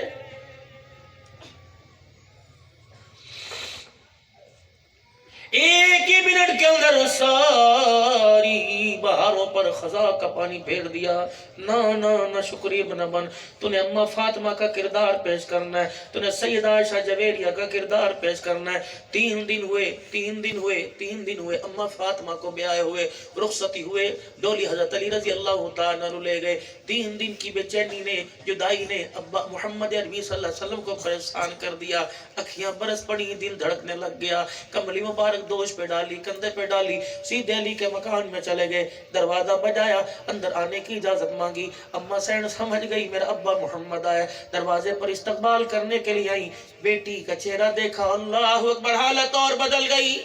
[SPEAKER 1] ایک ہی منٹ کے اندر ساری بہاروں پر خزاں کا پانی پھیر دیا۔ نہ شکریہ بن بن، تو نے اماں فاطمہ کا کردار پیش کرنا ہے، تو نے سیدہ عائشہ جویریہ کا کردار پیش کرنا ہے۔ 3 دن ہوئے اماں فاطمہ کو بیائے ہوئے، رخصتی ہوئے، ڈولی حضرت علی رضی اللہ تعالیٰ عنہ لے گئے۔ 3 دن کی بے چینی نے، جدائی نے ابا محمد عربی صلی اللہ علیہ وسلم کو پریشان کر دیا، اکھیاں برس پڑی، دل دھڑکنے لگ گیا، کملی مبارک دوش پہ ڈالی، کندھے پہ ڈالی، سیدھے علی کے مکان میں چلے گئے، دروازہ بجایا، اندر آنے کی اجازت مانگی۔ اما سین سمجھ گئی میرا ابا محمد آیا، دروازے پر استقبال کرنے کے لیے آئی، بیٹی کا چہرہ دیکھا، اللہ اکبر، حالت اور بدل گئی۔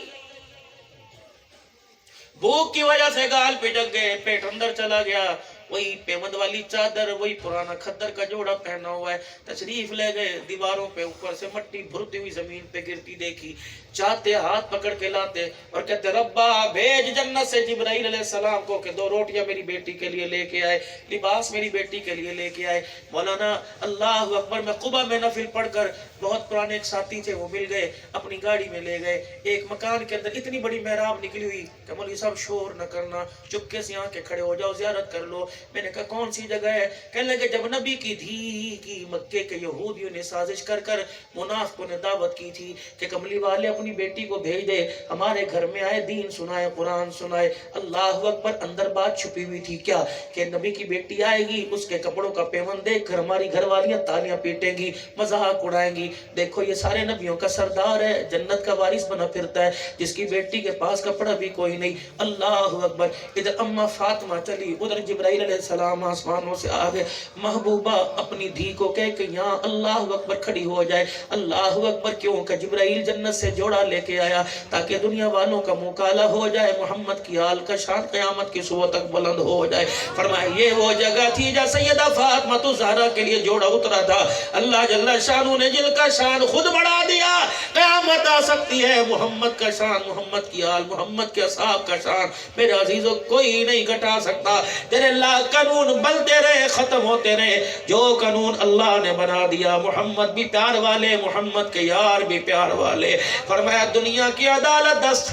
[SPEAKER 1] بھوک کی وجہ سے گال پہ جگ گئے، پیٹ اندر چلا گیا، وہی پیمند والی چادر، وہی پرانا کھدر کا جوڑا پہنا ہوا ہے، تشریف لے گئے، دیواروں پہ اوپر سے مٹی بھرتی ہوئی زمین پہ گرتی دیکھی، چاہتے ہاتھ پکڑ کے لاتے اور کہتے ربا بھیج جنت سے جبرائیل علیہ السلام کو کہ 2 روٹیاں میری بیٹی کے لیے لے کے آئے، لباس میری بیٹی کے لیے لے کے آئے۔ مولانا اللہ اکبر، میں قبا میں نفل پڑھ کر بہت پرانے ایک ساتھی تھے، وہ مل گئے، اپنی گاڑی میں لے گئے، ایک مکان کے اندر اتنی بڑی محراب نکلی ہوئی کہ مولوی صاحب شور نہ کرنا، چپکے سے یہاں کے کھڑے ہو جاؤ، زیارت کر لو۔ میں نے کہا کون سی جگہ ہے؟ کہنے لگے جب نبی کی دھی کی مکے کے یہودیوں نے سازش کر کر منافقوں نے دعوت کی تھی کہ کملی والے اپنی بیٹی کو بھیج دے، ہمارے گھر میں آئے، دین سنائے، قرآن سنائے۔ اللہ اکبر، اندر بات چھپی ہوئی تھی کیا کہ نبی کی بیٹی آئے گی، اس کے کپڑوں کا پیمن دیکھ کر ہماری گھر والیاں تالیاں پیٹیں گی، مذاق اڑائیں گی، دیکھو یہ سارے نبیوں کا سردار ہے، جنت کا وارث بنا پھرتا ہے، جس کی بیٹی کے پاس کپڑا بھی کوئی نہیں۔ اللہ اکبر، ادھر اما فاطمہ چلی، ادھر جبرائیل علیہ السلام آسمانوں سے آگے، محبوبہ اپنی دھی کو کہہ کہ یہاں اللہ اکبر کھڑی ہو جائے۔ اللہ اکبر، کیوں کہ جبرائیل جنت سے جوڑا لے کے آیا تاکہ دنیا والوں کا مکالہ ہو جائے، محمد کی آل کا شان قیامت کی صبح تک بلند ہو جائے۔ فرمایا یہ وہ جگہ تھی جہاں سیدہ فاطمہ زہرا کے لیے جوڑا اترا تھا، اللہ جل شانہ نے جل کا شان خود بڑھا دیا، قیامت آ سکتی ہے، محمد کا شان، محمد کی آل، محمد کے اصحاب کا شان میرے عزیزوں کوئی نہیں گھٹا سکتا۔ تیرے لا قانون بنتے رہے ختم ہوتے رہے. جو قانون اللہ نے بنا دیا محمد بھی پیار والے محمد کے یار بھی پیار والے. فرمایا دنیا کی عدالت 10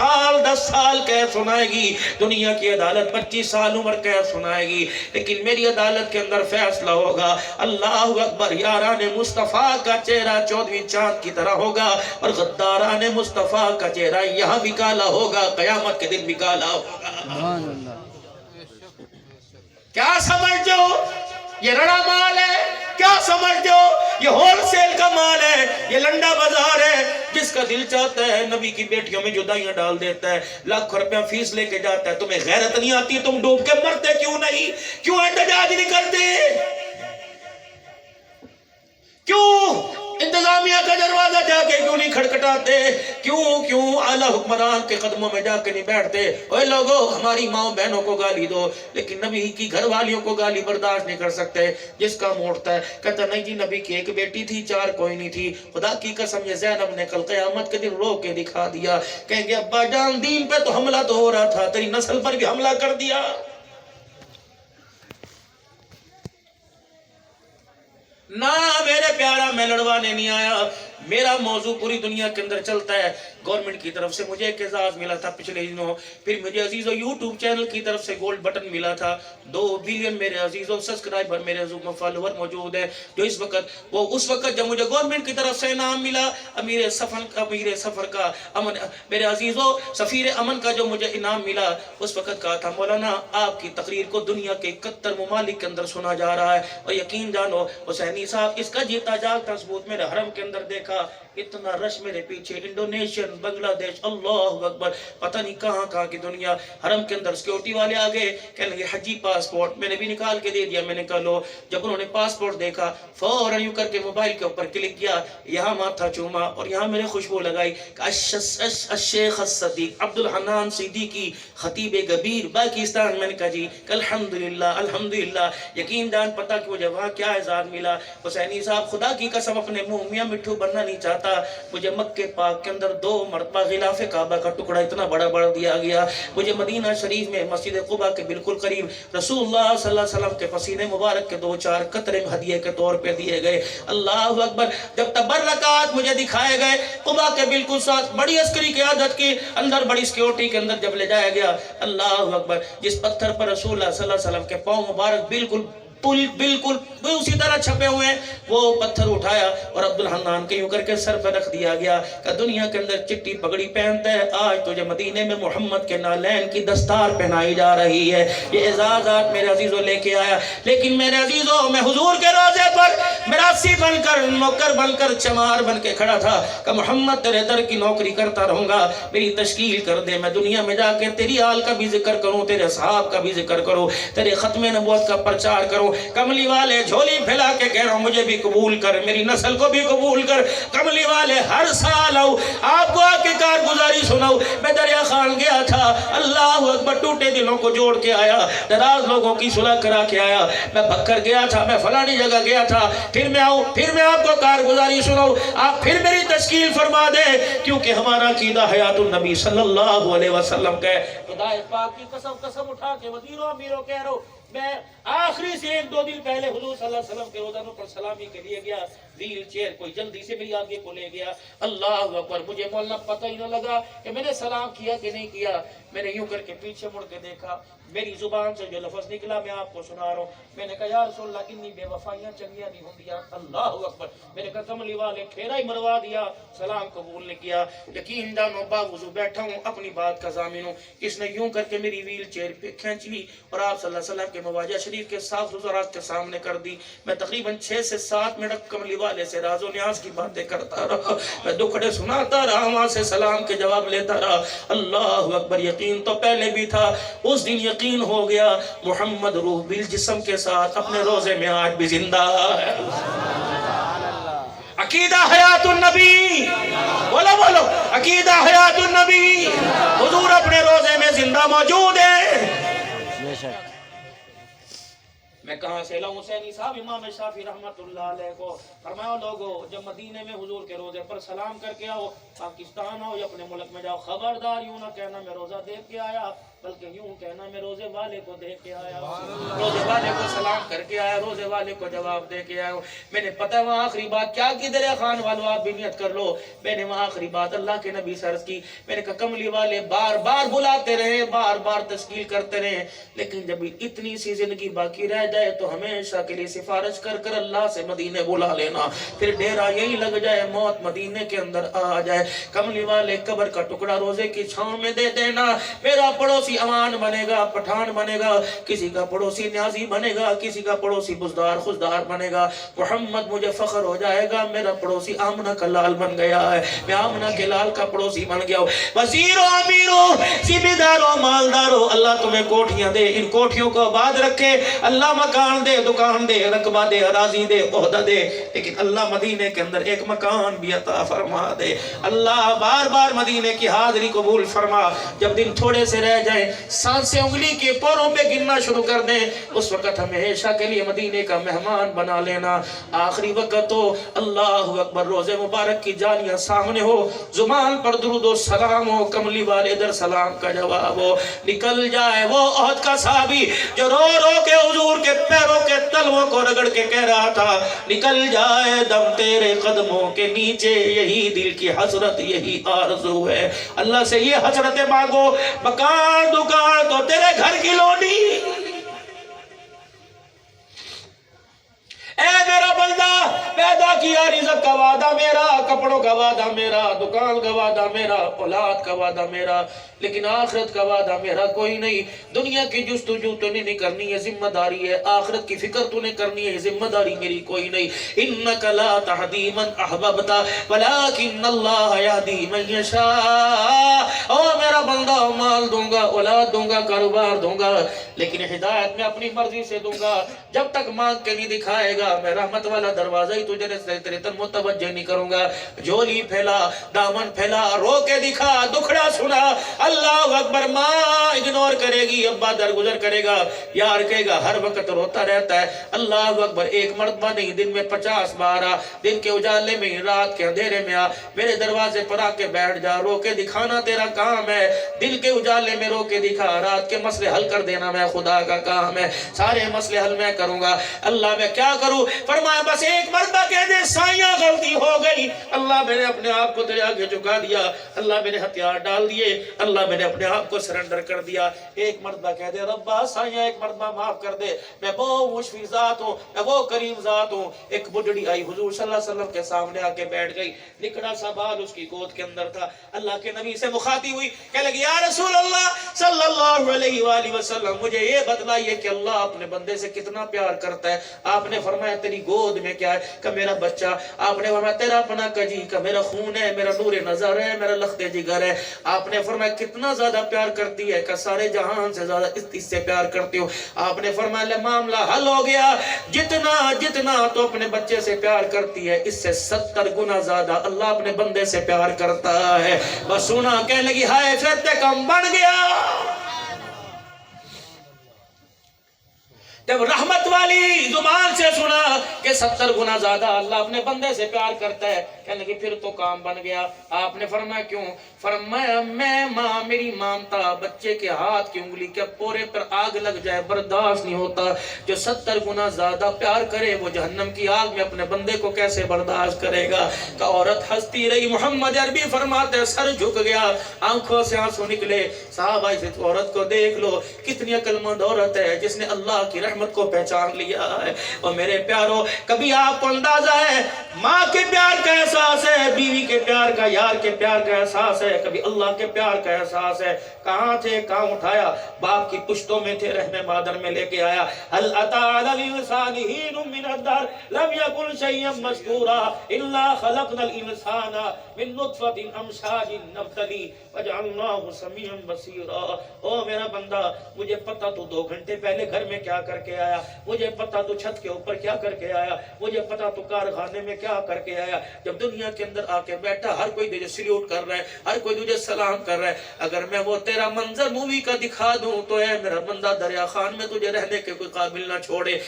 [SPEAKER 1] سال کہہ سنائے گی, دنیا کی عدالت 25 سال عمر کہہ سنائے گی, لیکن میری عدالت کے اندر فیصلہ ہوگا. اللہ اکبر. یاران مصطفیٰ کا چہرہ 14ویں چاند کی طرح ہوگا اور غداران مصطفیٰ کا چہرہ یہاں بھی کالا ہوگا, قیامت کے دن بھی کالا ہوگا. کیا سمجھتے ہو یہ رڑا مال ہے؟ کیا سمجھتے ہو یہ ہول سیل کا مال ہے؟ یہ لنڈا بازار ہے جس کا دل چاہتا ہے نبی کی بیٹیوں میں جدائیاں ڈال دیتا ہے, لاکھوں روپیہ فیس لے کے جاتا ہے. تمہیں غیرت نہیں آتی؟ تم ڈوب کے مرتے کیوں نہیں؟ کیوں احتجاج نہیں کرتے؟ کیوں انتظامیہ کا دروازہ جا کے کیوں نہیں کھڑکھٹاتے؟ کیوں اعلیٰ حکمران کے قدموں میں جا کے نہیں بیٹھتے؟ اوے لوگو ہماری ماں بہنوں کو گالی دو, لیکن نبی کی گھر والیوں کو گالی برداشت نہیں کر سکتے. جس کا موڑتا ہے کہتا نہیں جی نبی کی ایک بیٹی تھی 4 کوئی نہیں تھی. خدا کی قسم یہ زینب نے کل قیامت کے دن رو کے دکھا دیا. کہیں گے ابا جان دین پہ تو حملہ تو ہو رہا تھا, تیری نسل پر بھی حملہ کر دیا. نہ میرے پیارا میں لڑوانے نہیں آیا. میرا موضوع پوری دنیا کے اندر چلتا ہے. گورنمنٹ کی طرف سے مجھے ایک اعزاز ملا تھا پچھلے دنوں, پھر مجھے عزیزو یوٹیوب چینل کی طرف سے گولڈ بٹن ملا تھا. 2 بلین میرے عزیزو سبسکرائبر میرے عزیزو فالوور موجود ہیں. جو اس وقت جب مجھے گورنمنٹ کی طرف سے انعام ملا امیر سفر کا امن, میرے عزیزو سفیر امن کا جو مجھے انعام ملا, اس وقت کہا تھا مولانا آپ کی تقریر کو دنیا کے 71 ممالک کے اندر سنا جا رہا ہے. اور یقین جانو حسینی صاحب اس کا جیتا جاگتا ثبوت میرے حرم کے اندر دیکھا. اتنا رش میرے پیچھے, انڈونیشین, بنگلہ دیش, اللہ اکبر, پتہ نہیں کہاں کی دنیا. حرم کے اندر سیکیورٹی والے آگے کہنے لگے حجی پاسپورٹ, میں نے بھی نکال کے دے دیا. میں نے کہا لو. جب انہوں نے پاسپورٹ دیکھا فوراً یوں کر کے موبائل کے اوپر کلک کیا, یہاں ماتھا چوما اور یہاں میں نے خوشبو لگائی کہ الشیخ الصدیق عبد الحنان صدیقی خطیب گبیر پاکستان. میں نے کہا جی الحمدللہ الحمدللہ. یقین جان پتہ کہ مجھے وہاں کیا اعزاز ملا. حسینی صاحب خدا کی قسم اپنے منہ میاں مٹھو بننا نہیں چاہتا. مجھے مکہ پاک کے اندر 2 مرتبہ غلاف کعبہ کا ٹکڑا اتنا بڑا دیا گیا. مجھے مدینہ شریف میں مسجد قباء کے بالکل قریب رسول اللہ صلی اللہ علیہ وسلم کے پسینے مبارک کے 2-4 قطرے ہدیے کے طور پہ دیے گئے. اللہ اکبر. جب تبرکات مجھے دکھائے گئے قباء کے بالکل ساتھ بڑی عسکری قیادت کی اندر, بڑی سیکیورٹی کے اندر جب لے جایا گیا, اللہ اکبر, جس پتھر پر رسول اللہ صلی اللہ علیہ وسلم کے پاؤں مبارک بالکل اسی طرح چھپے ہوئے ہیں, وہ پتھر اٹھایا اور عبد الحنان کے یوں کر کے سر پہ رکھ دیا گیا کہ دنیا کے اندر چٹی پگڑی پہنتا ہے, آج تجھے مدینے میں محمد کے نالین کی دستار پہنائی جا رہی ہے. یہ اعزازات میرے عزیزوں لے کے آیا. لیکن میرے عزیزوں میں حضور کے روزے پر مراسی بن کر, نوکر بن کر, چمار بن کے کھڑا تھا کہ محمد تیرے در کی نوکری کرتا رہوں گا, میری تشکیل کر دے, میں دنیا میں جا کے تیری آل کا بھی ذکر کروں, تیرے اصحاب کا بھی ذکر کروں, تیرے ختم نبوت کا پرچار کروں. کملی والے جھولی پھیلا کے کہہ رہا ہوں مجھے بھی قبول کر, میری نسل کو بھی قبول کر. کملی والے ہر سال آؤ, آپ کو آ کے کارگزاری سناؤ. میں دریا خان گیا تھا, اللہ اکبر, ٹوٹے دلوں کو جوڑ کے آیا, ناراض لوگوں کی صلح کرا کے آیا. میں بکر گیا تھا, میں فلانی جگہ گیا تھا, پھر میں آؤں, پھر میں آپ کو کارگزاری سناؤں, آپ پھر میری تشکیل فرما دے, کیونکہ ہمارا عقیدہ حیات النبی صلی اللہ علیہ وسلم کا ہے. خدا پاک کی قسم اٹھا کے وزیروں امیروں کہہ رہا ہوں, میں آخری سے 1-2 دن پہلے حضور صلی اللہ علیہ وسلم کے روزانوں پر سلامی کے لیے گیا. ویل چیئر کوئی جلدی سے میری آگے کو لے گیا. اللہ اکبر, مجھے مولانا پتہ ہی نہ لگا کہ میں نے سلام کیا کہ نہیں کیا. میں نے یوں کر کے پیچھے مڑ کے دیکھا, میری زبان سے جو لفظ نکلا میں آپ کو سنا رہا ہوں. میں نے کہا یا رسول اللہ اتنی بے وفائیاں چنگیاں نہیں ہوندیاں. اللہ اکبر. میں نے کہا کملی والے پھیرا ہی مروا دیا, سلام قبول نہیں کیا. یقین جانو باوضو بیٹھا ہوں, اپنی بات کا ضامن ہوں. اس نے یوں کر کے میری ویل چیئر پہ کھینچی اور آپ صلی اللہ علیہ وسلم کے مواجہ شریف کے صاف ستھرات کے سامنے کر دی. میں تقریباً 6 سے 7 منٹ کملی والے سے راز و نیاز کی باتیں کرتا رہا, میں دکھڑے سناتا رہا, وہاں سے سلام کے جواب لیتا رہا. اللہ اکبر. یقین تو پہلے بھی تھا, اس دن یقین ہو گیا محمد روح بالجسم کے ساتھ اپنے روزے میں آج بھی زندہ ہے. عقیدہ حیات النبی, بولو عقیدہ حیات النبی, حضور اپنے روزے میں زندہ موجود ہے. میں کہاں سے لاؤں حسینی صاحب امام شافعی رحمت اللہ علیہ کو فرمایا لوگو جب مدینے میں حضور کے روزے پر سلام کر کے آؤ, پاکستان ہو یا اپنے ملک میں جاؤ, خبردار یوں نہ کہنا میں روزہ دیکھ کے آیا, بلکہ یوں کہنا میں روزے والے کو دیکھ کے آیا ہوں، روزے والے کو سلام کر کے آیا، روزے والے کو جواب دے کے آیا ہوں۔ میں نے پتہ وہاں آخری بات کیا کی دریا خان والو، آپ بھی نیت کر لو۔ میں نے وہاں آخری بات اللہ کے نبی سے عرض کی، میں نے کہا کملی والے بار بار بلاتے رہے، بار بار تشکیل کرتے رہے، لیکن جب اتنی سی زندگی باقی رہ جائے تو ہمیشہ کے لیے سفارش کر کر اللہ سے مدینے بلا لینا، پھر ڈیرا یہی لگ جائے، موت مدینے کے اندر آ جائے۔ کملی والے قبر کا ٹکڑا روزے کی چھاؤں میں دے دینا، میرا پڑوسی امان بنے گا، پٹھان بنے گا، کسی کا پڑوسی نیازی بنے گا، کسی کا پڑوسی بزدار خزدار بنے گا۔ محمد مجھے فخر ہو جائے گا میرا پڑوسی آمنہ کا لال بن گیا ہے، میں آمنہ کے لال کا پڑوسی بن گیا ہوں۔ وزیروں امیروں زمینداروں مالداروں، اللہ تمہیں کوٹھیاں دے، ان کوٹھیوں کو آباد رکھے، اللہ مکان دے، دکان دے، رقبہ دے، اراضی دے، عہدہ دے، لیکن اللہ مدینے کے اندر ایک مکان بھی عطا فرما دے۔ اللہ بار بار مدینے کی حاضری قبول فرما۔ جب دن تھوڑے سے رہ جائیں، سانسیں انگلی کے پوروں پہ گننا شروع کر دیں، اس وقت ہمیشہ کے لیے مدینے کا مہمان بنا لینا۔ آخری وقت تو اللہ اکبر، روزے مبارک کی جانیاں سامنے ہو، زبان پر درود و سلام ہو، کملی والے در سلام کا جواب ہو، نکل جائے وہ عہد کا صحابی جو رو رو کے حضور کے پیروں کے تلووں کو رگڑ کے کہہ رہا تھا، نکل جائے دم تیرے قدموں کے نیچے، یہی دل کی حسرت، یہی آرزو ہے۔ اللہ سے یہ حسرتیں مانگو، مکان دکان تو تیرے گھر کی لونی، اے میرا بندہ پیدا کیا رزق کا وعدہ میرا، کپڑوں کا وعدہ میرا، دکان کا وعدہ میرا، اولاد کا وعدہ میرا، لیکن آخرت کا وعدہ میرا کوئی نہیں۔ دنیا کی جستجو تو نہیں کرنی ہے، ذمہ داری ہے، آخرت کی فکر تو نہیں کرنی ہے، ذمہ داری میری کوئی نہیں۔ انک لا تہدی من احببت ولکن اللہ یہدی من یشاء۔ او میرا بندہ، مال دوں گا، اولاد دوں گا، کاروبار دوں گا، لیکن ہدایت میں اپنی مرضی سے دوں گا۔ جب تک مانگ کے نہیں دکھائے گا، میں رحمت والا دروازہ ہی تجھے تیرے تن متوجہ نہیں کروں گا۔ جھولی پھیلا، دامن پھیلا، رو کے دکھا، دکھڑا سنا، اللہ اکبر۔ ماں اگنور کرے گی، ابا درگزر کرے گا، یار کہے گا ہر وقت روتا رہتا ہے، اللہ اکبر۔ ایک مرتبہ نہیں، دن میں 50 بار آ، دن کے اجالے میں، رات کے اندھیرے میں آ، میرے دروازے پر آ کے بیٹھ جا، رو کے دکھانا تیرا کام ہے۔ دل کے اجالے میں رو کے دکھا، رات کے مسئلے حل کر دینا میں خدا کا کام ہے، سارے مسئلے حل میں کروں گا۔ اللہ میں کیا کروں؟ فرمایا بس ایک مرتبہ کہہ دے سائیاں غلطی ہو گئی، اللہ میں نے اپنے آپ کو تیرے آگے جھکا دیا، اللہ میں نے ہتھیار ڈال دیے، اللہ میں نے اپنے آپ کو سرنڈر کر دیا۔ ایک مرتبہ کہہ دے ربا سائیاں ایک مرتبہ معاف کر دے، میں وہ مشفی ذات ہوں، میں وہ کریم ذات ہوں۔ ایک بڈڑی آئی حضور صلی اللہ علیہ وسلم کے سامنے آ کے بیٹھ گئی، نکڑا سا بال اس کی گود کے اندر تھا، اللہ کے نبی سے مخاطب ہوئی، کہنے لگی یا رسول اللہ صلی اللہ علیہ وآلہ وسلم، مجھے یہ بتلائیے کہ اللہ اپنے بندے سے کتنا پیار کرتا ہے۔ آپ نے فرمایا تیری گود میں کیا ہے؟ کہ میرا بچہ۔ آپ نے فرمایا تیرا پناہ کجی کا میرا خون ہے، میرا نور نظر ہے، میرا لخت جگر ہے۔ آپ نے فرمایا کتنا زیادہ پیار کرتی ہے؟ کہ سارے جہان سے زیادہ اس سے پیار کرتی ہوں۔ آپ نے فرمایا لے معاملہ حل ہو گیا، جتنا تو اپنے بچے سے پیار کرتی ہے، اس سے 70 گنا زیادہ اللہ اپنے بندے سے پیار کرتا ہے۔ بس سنا کہنے لگی ہائے پھر کم بن گیا۔ جب رحمت والی زبان سے سنا کہ 70 گنا زیادہ اللہ اپنے بندے سے پیار کرتا ہے، کہنے لگی پھر تو کام بن گیا۔ آپ نے فرمایا کیوں؟ فرمایا میں ماں میری مانتا، بچے کے ہاتھ کی انگلی کے پورے پر آگ لگ جائے برداشت نہیں ہوتا، جو 70 گنا زیادہ پیار کرے وہ جہنم کی آگ میں اپنے بندے کو کیسے برداشت کرے گا؟ کہ عورت ہنستی رہی، محمد عربی فرماتے سر جھک گیا، آنکھوں سے آنسو نکلے۔ صحابہ اس عورت کو دیکھ لو، کتنی عقل مند عورت ہے جس نے اللہ کی رحمت کو پہچان لیا ہے۔ اور میرے پیاروں، کبھی آپ کو اندازہ ہے ماں کے پیار کا احساس ہے، بیوی کے پیار کا، یار کے پیار کا احساس ہے، کبھی اللہ کے پیار کا احساس ہے؟ کہاں تھے؟ کہاں اٹھایا؟ باپ کی پشتوں میں تھے، رحم مادر میں لے کے آیا۔ هل اتى على الانسان حين من الدهر لم يكن شيئا مذكورا الا خلقنا الانسان من نطفة امشاج نبتليه وجعلناه سميعا بصيرا۔ او میرا بندہ، مجھے پتہ تو 2 گھنٹے پہلے گھر میں کیا کر کے آیا، مجھے پتہ تو چھت کے اوپر کیا کر کے آیا، مجھے پتہ تو کارخانے میں کیا کر کے آیا۔ جب دنیا کے اندر آ کے بیٹھا ہر کوئی تجھے سلیوٹ کر رہا ہے, ہر کوئی تجھے سلام کر رہا ہے. اگر میں وہ تیرا منظر مووی کا دکھا دوں تو اے میرا بندہ دریا خان میں تجھے رہنے کے کوئی قابل نہ چھوڑے.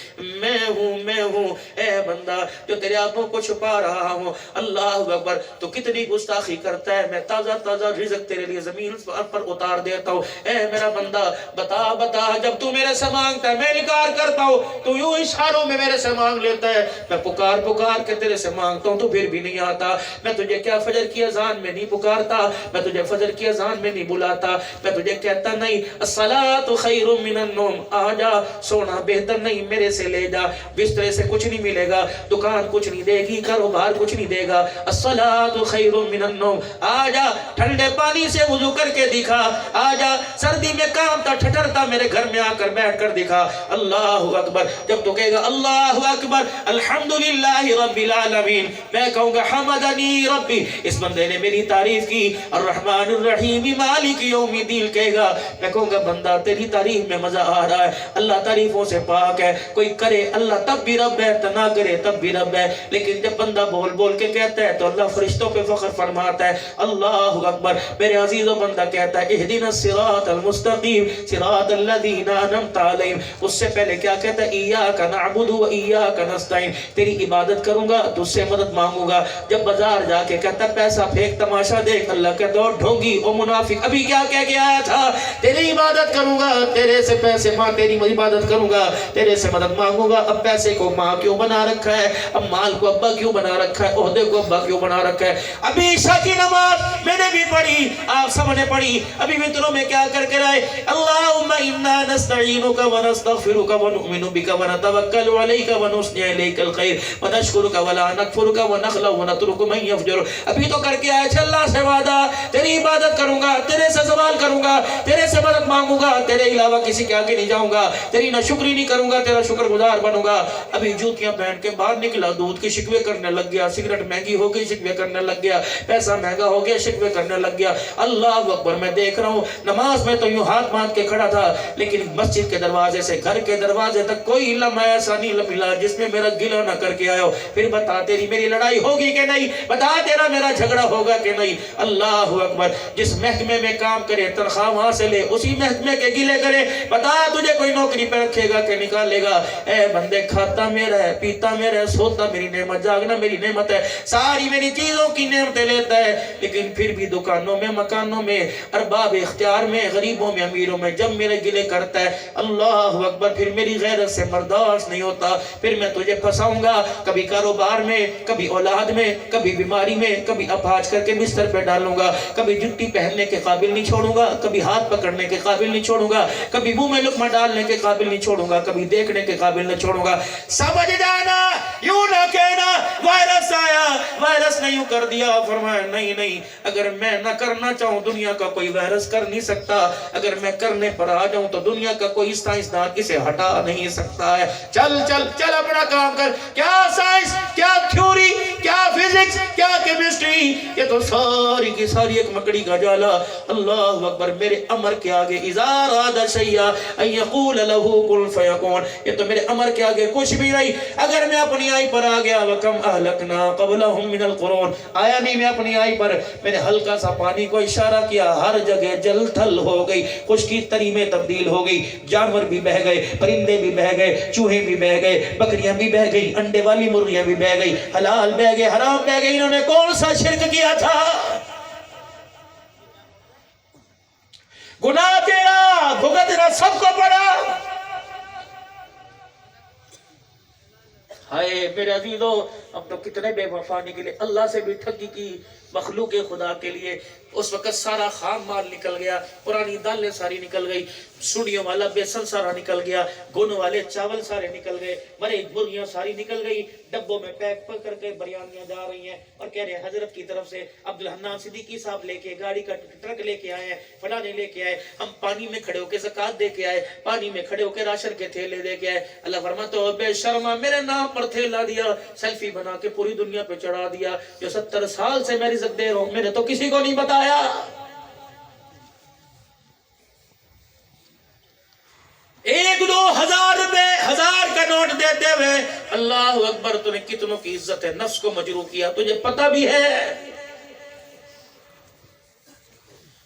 [SPEAKER 1] میں ہوں اے بندہ جو تیرے آنکھوں کو چھپا رہا ہوں. اللہ اکبر, تو کتنی گستاخی کرتا ہے. میں تازہ تازہ رزق تیرے لیے زمین پر اتار دیتا ہوں. اے میرا بندہ بتا جب تو میرے سے مانگتا ہے میں انکار کرتا ہوں, تو یوں اشاروں میں میرے سے مانگ لیتا ہے. میں پکار کے تیرے سے مانگتا ہوں تو پھر بھی نہیں آتا. میں تجھے کیا فجر کی اذان میں نہیں پکارتا, میں تجھے فجر کی اذان میں نہیں بلاتا, میں تجھے کہتا نہیں الصلاۃ خیر من النوم, آ جا سونا بہتر نہیں میرے سے لے جا. بسترے سے کچھ نہیں ملے گا, دکان کچھ نہیں دے گی, کاروبار کچھ نہیں دے گا. الصلاۃ خیر من النوم, آ جا ٹھنڈے پانی سے وضو کر کے دکھا, آ جا سردی میں کامتا ٹھٹرتا میرے گھر میں آ کر بیٹھ کر دکھا. اللہ اکبر, جب تو کہے گا اللہ اکبر الحمدللہ رب العالمین, میں کہوں گا حمدنی ربی, اس بندے نے میری تعریف کی. الرحمن الرحیم مالک یوم الدین کہے گا, میں کہوں گا بندہ تیری تعریف میں مزہ آ رہا ہے. اللہ تعریفوں سے پاک ہے. کوئی کرے اللہ تب بھی رب ہے, نہ کرے تب بھی رب ہے. لیکن جب بندہ بول کے کہتا ہے تو اللہ فرشتوں پہ فخر فرماتا ہے. اللہ اکبر, میرے عزیزو بندہ کہتا ہے اہدنا الصراط المستقیم صراط الذین انعمت علیہم. اس سے پہلے کیا کہتا ہے ایاک نعبد و ایاک نستعین, تیری عبادت کروں گا تو اس سے مدد مانگوں گا. جب بازار جا کے کہتا پیسہ پھینک تماشا دیکھ, اللہ کہتا ہے ڈھونگی او منافق, ابھی کیا کہہ کے آیا تھا, تیری عبادت کروں گا, تیرے سے پیسے تیری عبادت کروں گا, تیرے سے مدد مانگوں گا. اب پیسے کو ماں کیوں بنا رکھا ہے, اب مال کو ابا کیوں بنا رکھا ہے, عہدے کو ابا کیوں بنا رکھا ہے. ابھی عشاء کی نماز میں نے بھی پڑھی, آپ سب نے پڑھی, ابھی وطروں میں کیا کر کے رہے, اللہم انا نستعینک ونستغفرک ونؤمن بک ونتوکل علیک ونثنی علیک الخیر ونشکرک ولا نکفرک ونخلع ونترک من یفجر. ابھی تو کر کے آئے چھ اللہ سے وعدہ, تیری عبادت کروں گا, تیرے سے سوال کروں گا, تیرے سے مدد مانگوں گا, تیرے علاوہ کسی کے آگے نہیں جاؤں گا, تیری نہ شکری نہیں کروں گا, تیرا شکر گزار بنوں گا. ابھی جوتیاں پہن کے باہر نکلا, دودھ کے شکوے کرنے لگ گیا, سگریٹ مہنگی ہو گئی شکوے کرنے لگ گیا, پیسہ مہنگا ہو گیا شکوے کرنے لگ گیا. اللہ اکبر, میں دیکھ رہا ہوں نماز میں تو یوں ہاتھ باندھ کے کھڑا تھا, لیکن مسجد کے دروازے سے گھر کے دروازے تک کوئی لمحہ ایسا نہیں ملا جس میں میرا گلہ نہ کر کے آیا ہو. پھر بتا تیری میری لڑائی ہوگی کہ نہیں, بتا تیرا میرا جھگڑا ہوگا کہ نہیں. اللہ اکبر, جس محکمے میں کام کرے تنخواہ وہاں سے لے, اسی محکمے کے گلے کرے, بتا تجھے کوئی نوکری پہ رکھے گا کہ نکالے گا. اے بندے, کھاتا میرا ہے, پیتا میرا ہے, سوتا میری نعمت, جاگنا میری نعمت ہے, ساری میری چیزوں کی نعمتیں لیتا ہے, لیکن پھر بھی دکانوں میں, مکانوں میں, ارباب اختیار میں, غریبوں میں, امیروں میں جب میرے گلے کرتا ہے, اللہ اکبر, پھر میری غیرت سے برداشت نہیں ہوتا. پھر میں تجھے پھنساؤں گا, کبھی کاروبار میں, کبھی اولاد میں, کبھی بیماری میں, کبھی اپاج کر کے بستر پہ ڈالوں گا, کبھی جُتی پہننے کے قابل نہیں چھوڑوں گا, کبھی ہاتھ پکڑنے کے قابل نہیں چھوڑوں گا, کبھی منہ میں لقمہ ڈالنے کے قابل نہیں چھوڑوں گا, کبھی دیکھنے کے قابل نہیں چھوڑوں گا. سمجھ جانا, یوں نہ کہنا وائرس آیا, وائرس نے یوں کر دیا. فرمایا نہیں, اگر میں نہ کرنا چاہوں دنیا کا کوئی وائرس کر نہیں سکتا, اگر میں کرنے پر آ جاؤں تو دنیا کا کوئی سائنسدان اسے ہٹا نہیں سکتا ہے. چل اپنا کام کر. کیا سائنس, کیا تھیوری, کیا فزکس, کیا کیمسٹری, یہ تو ساری کی ساری ایک مکڑی کا جالا. اللہ اکبر, میرے امر کے آگے اذا اراد شیئا ان یقول له کن فیکون, یہ تو میرے امر کے آگے کچھ بھی نہیں. اگر میں اپنی آئی پر آ گیا, وکم اہلکنا قبلہم من القرون, آیا نہیں میں اپنی آئی پر, میں نے ہلکا سا پانی کو اشارہ کیا, ہر جگہ جل تھل ہو گئی, خشکی تری میں تبدیل ہو گئی, جانور بھی بہ گئے, پرندے بھی بہ گئے, چوہے بھی بہ گئے, بکریاں بھی بہ گئی, انڈے والی مرغیاں بھی بہ گئی, حلال بہ گئے, حرام بہ گئے. انہوں نے کون سا شرک کیا تھا؟ گناہ تیرا, بھگتنا سب کو پڑا. ہائے میرے عزیزو, اب تو کتنے بے وفا نکلے, اللہ سے بھی ٹھگی کی, مخلوق خدا کے لیے. اس وقت سارا خام مال نکل گیا, پرانی دالیں ساری نکل گئی, سوڑیوں والا بیسن سارا نکل گیا, گن والے چاول سارے نکل گئے, مرے مرغیاں ساری نکل گئی, ڈبوں میں پیک کر کے بریانیاں جا رہی ہیں, اور کہہ رہے ہیں حضرت کی طرف سے عبدالحنان صدیقی صاحب لے کے, گاڑی کا ٹرک لے کے آئے ہیں, فلانے لے کے آئے, ہم پانی میں کھڑے ہو کے زکوٰۃ دے کے آئے, پانی میں کھڑے ہو کے راشن کے تھیلے دے کے آئے. اللہ فرماتا ہے بے شرما, میرے نام پر تھیلا دیا, سیلفی بنا کے پوری دنیا پہ چڑھا دیا, جو 70 سال سے میں رزق دے رہا ہوں, میں نے تو کسی کو نہیں بتایا. ایک دو ہزار روپے, 1000 کا نوٹ دیتے ہوئے, اللہ اکبر, تو نے کتنوں کی عزت ہے نفس کو مجروح کیا, تجھے پتہ بھی ہے.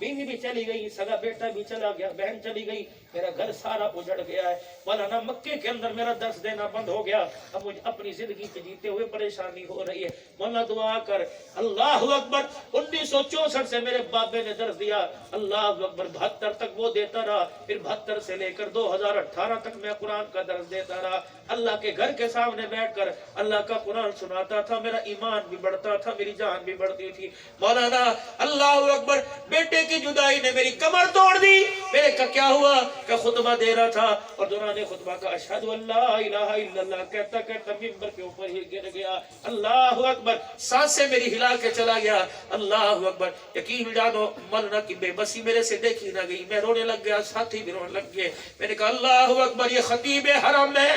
[SPEAKER 1] بیوی بھی چلی گئی, سگا بیٹا بھی چلا گیا, بہن چلی گئی, میرا گھر سارا اجڑ گیا ہے. مولانا مکے کے اندر میرا درس دینا بند ہو گیا, اب مجھے اپنی زندگی پہ جیتے ہوئے پریشانی ہو رہی ہے. مولانا دعا کر. اللہ اکبر. 1964 سے میرے بابے نے درس دیا, اللہ اکبر, 72 تک وہ دیتا رہا, پھر 72 سے لے کر 2018 تک میں قرآن کا درس دیتا رہا. اللہ کے گھر کے سامنے بیٹھ کر اللہ کا قرآن سناتا تھا, میرا ایمان بھی بڑھتا تھا, میری جان بھی بڑھتی تھی. مولانا اللہ اکبر, بیٹے کی جدائی نے میری کمر توڑ دی. میرے کا کیا ہوا کہ خطبہ دے رہا تھا اور دوران خطبہ کا اشہد اللہ الہ الا اللہ کہتا کہتا ممبر کے اوپر ہی گر گیا. اللہ اکبر, سانسیں میری ہلا کے چلا گیا. اللہ اکبر. یقین جانو مولانا کی بے بسی میرے سے دیکھی نہ گئی, میں رونے لگ گیا, ساتھی بھی رونے لگ گئے. میں نے کہا اللہ اکبر, یہ خطیب حرم ہے,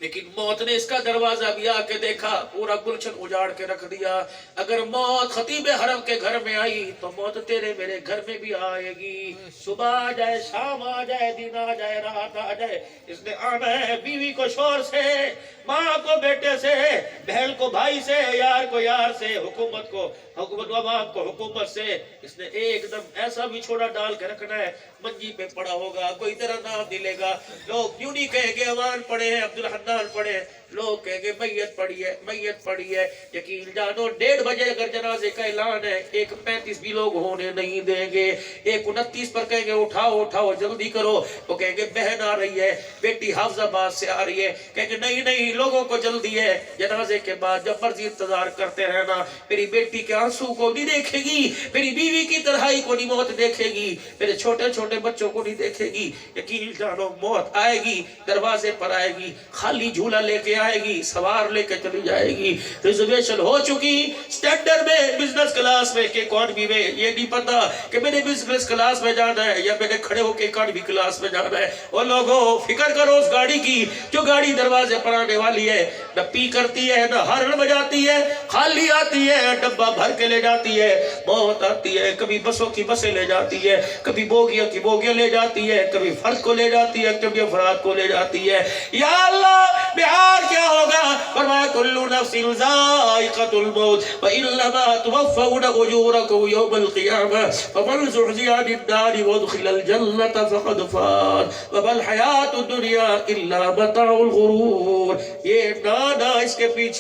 [SPEAKER 1] لیکن موت نے اس کا دروازہ بھی آ کے دیکھا, پورا گلشن اجاڑ کے رکھ دیا. اگر موت خطیب حرم کے گھر میں آئی تو موت تیرے میرے گھر میں بھی آئے گی. صبح آ جائے, شام آ جائے, دن آ جائے, رات آ جائے, اس نے آنا ہے. بیوی کو شوہر سے, ماں کو بیٹے سے, بہن کو بھائی سے, یار کو یار سے, حکومت کو حکومت, عوام کو حکومت سے. اس نے ایک دم ایسا بھی چھوڑا ڈال کے رکھنا ہے, منجی پہ پڑا ہوگا, کوئی تیرا نام نہیں لے گا. لوگ کیوں نہیں کہیں گے امان پڑے ہیں, عبدالحنان پڑے, لوگ کہیں گے میت پڑی ہے, میت پڑی ہے. یقین جانو 1:30 بجے اگر جنازے کا اعلان ہے, 1:35 بھی لوگ ہونے نہیں دیں گے. 1:29 پر کہیں گے اٹھاؤ اٹھاؤ جلدی کرو, وہ کہیں گے بہن آ رہی ہے, بیٹی حافظ آباد سے آ رہی ہے, کہیں گے نہیں نہیں لوگوں کو جلدی ہے. جنازے کے بعد جب مرضی انتظار کرتے رہنا. میری بیٹی کے آنسو کو نہیں دیکھے گی, میری بیوی کی تنہائی کو نہیں موت دیکھے گی, میرے چھوٹے چھوٹے بچوں کو نہیں دیکھے گی. یقین جانو موت آئے گی, دروازے پر آئے گی, خالی جھولا لے کے آئے گی, سوار لے کے چلی جائے گی. ریزرویشن ہو چکی سٹینڈرڈ میں, بزنس کلاس میں, کہ اکانومی میں, یہ نہیں پتا کہ میں نے بزنس کلاس میں جانا ہے یا میں نے کھڑے ہو کے اکانومی کلاس میں جانا ہے. اور لوگوں فکر کرو اس گاڑی کی جو گاڑی دروازے پر آنے والی ہے, نہ پی کرتی ہے, نہ ہارن بجاتی ہے, خالی آتی ہے, ڈبہ بھر کے لے جاتی ہے. موت آتی ہے, کبھی بسوں کی بسیں لے جاتی ہے, کبھی بوگیوں کی بوگیاں لے جاتی ہے, کبھی فرد کو لے جاتی ہے, کبھی افراد کو لے جاتی ہے. یا اللہ بہار کیا ہوگا, فرمایا کل نفس ذائقۃ الموت وانما توفون اجورکم یوم القیامہ فمن زحزح عن النار وادخل الجنة فقد فاز وما الحیاۃ الدنیا الا متاع الغرور. یہ نانا اس کے پیچھے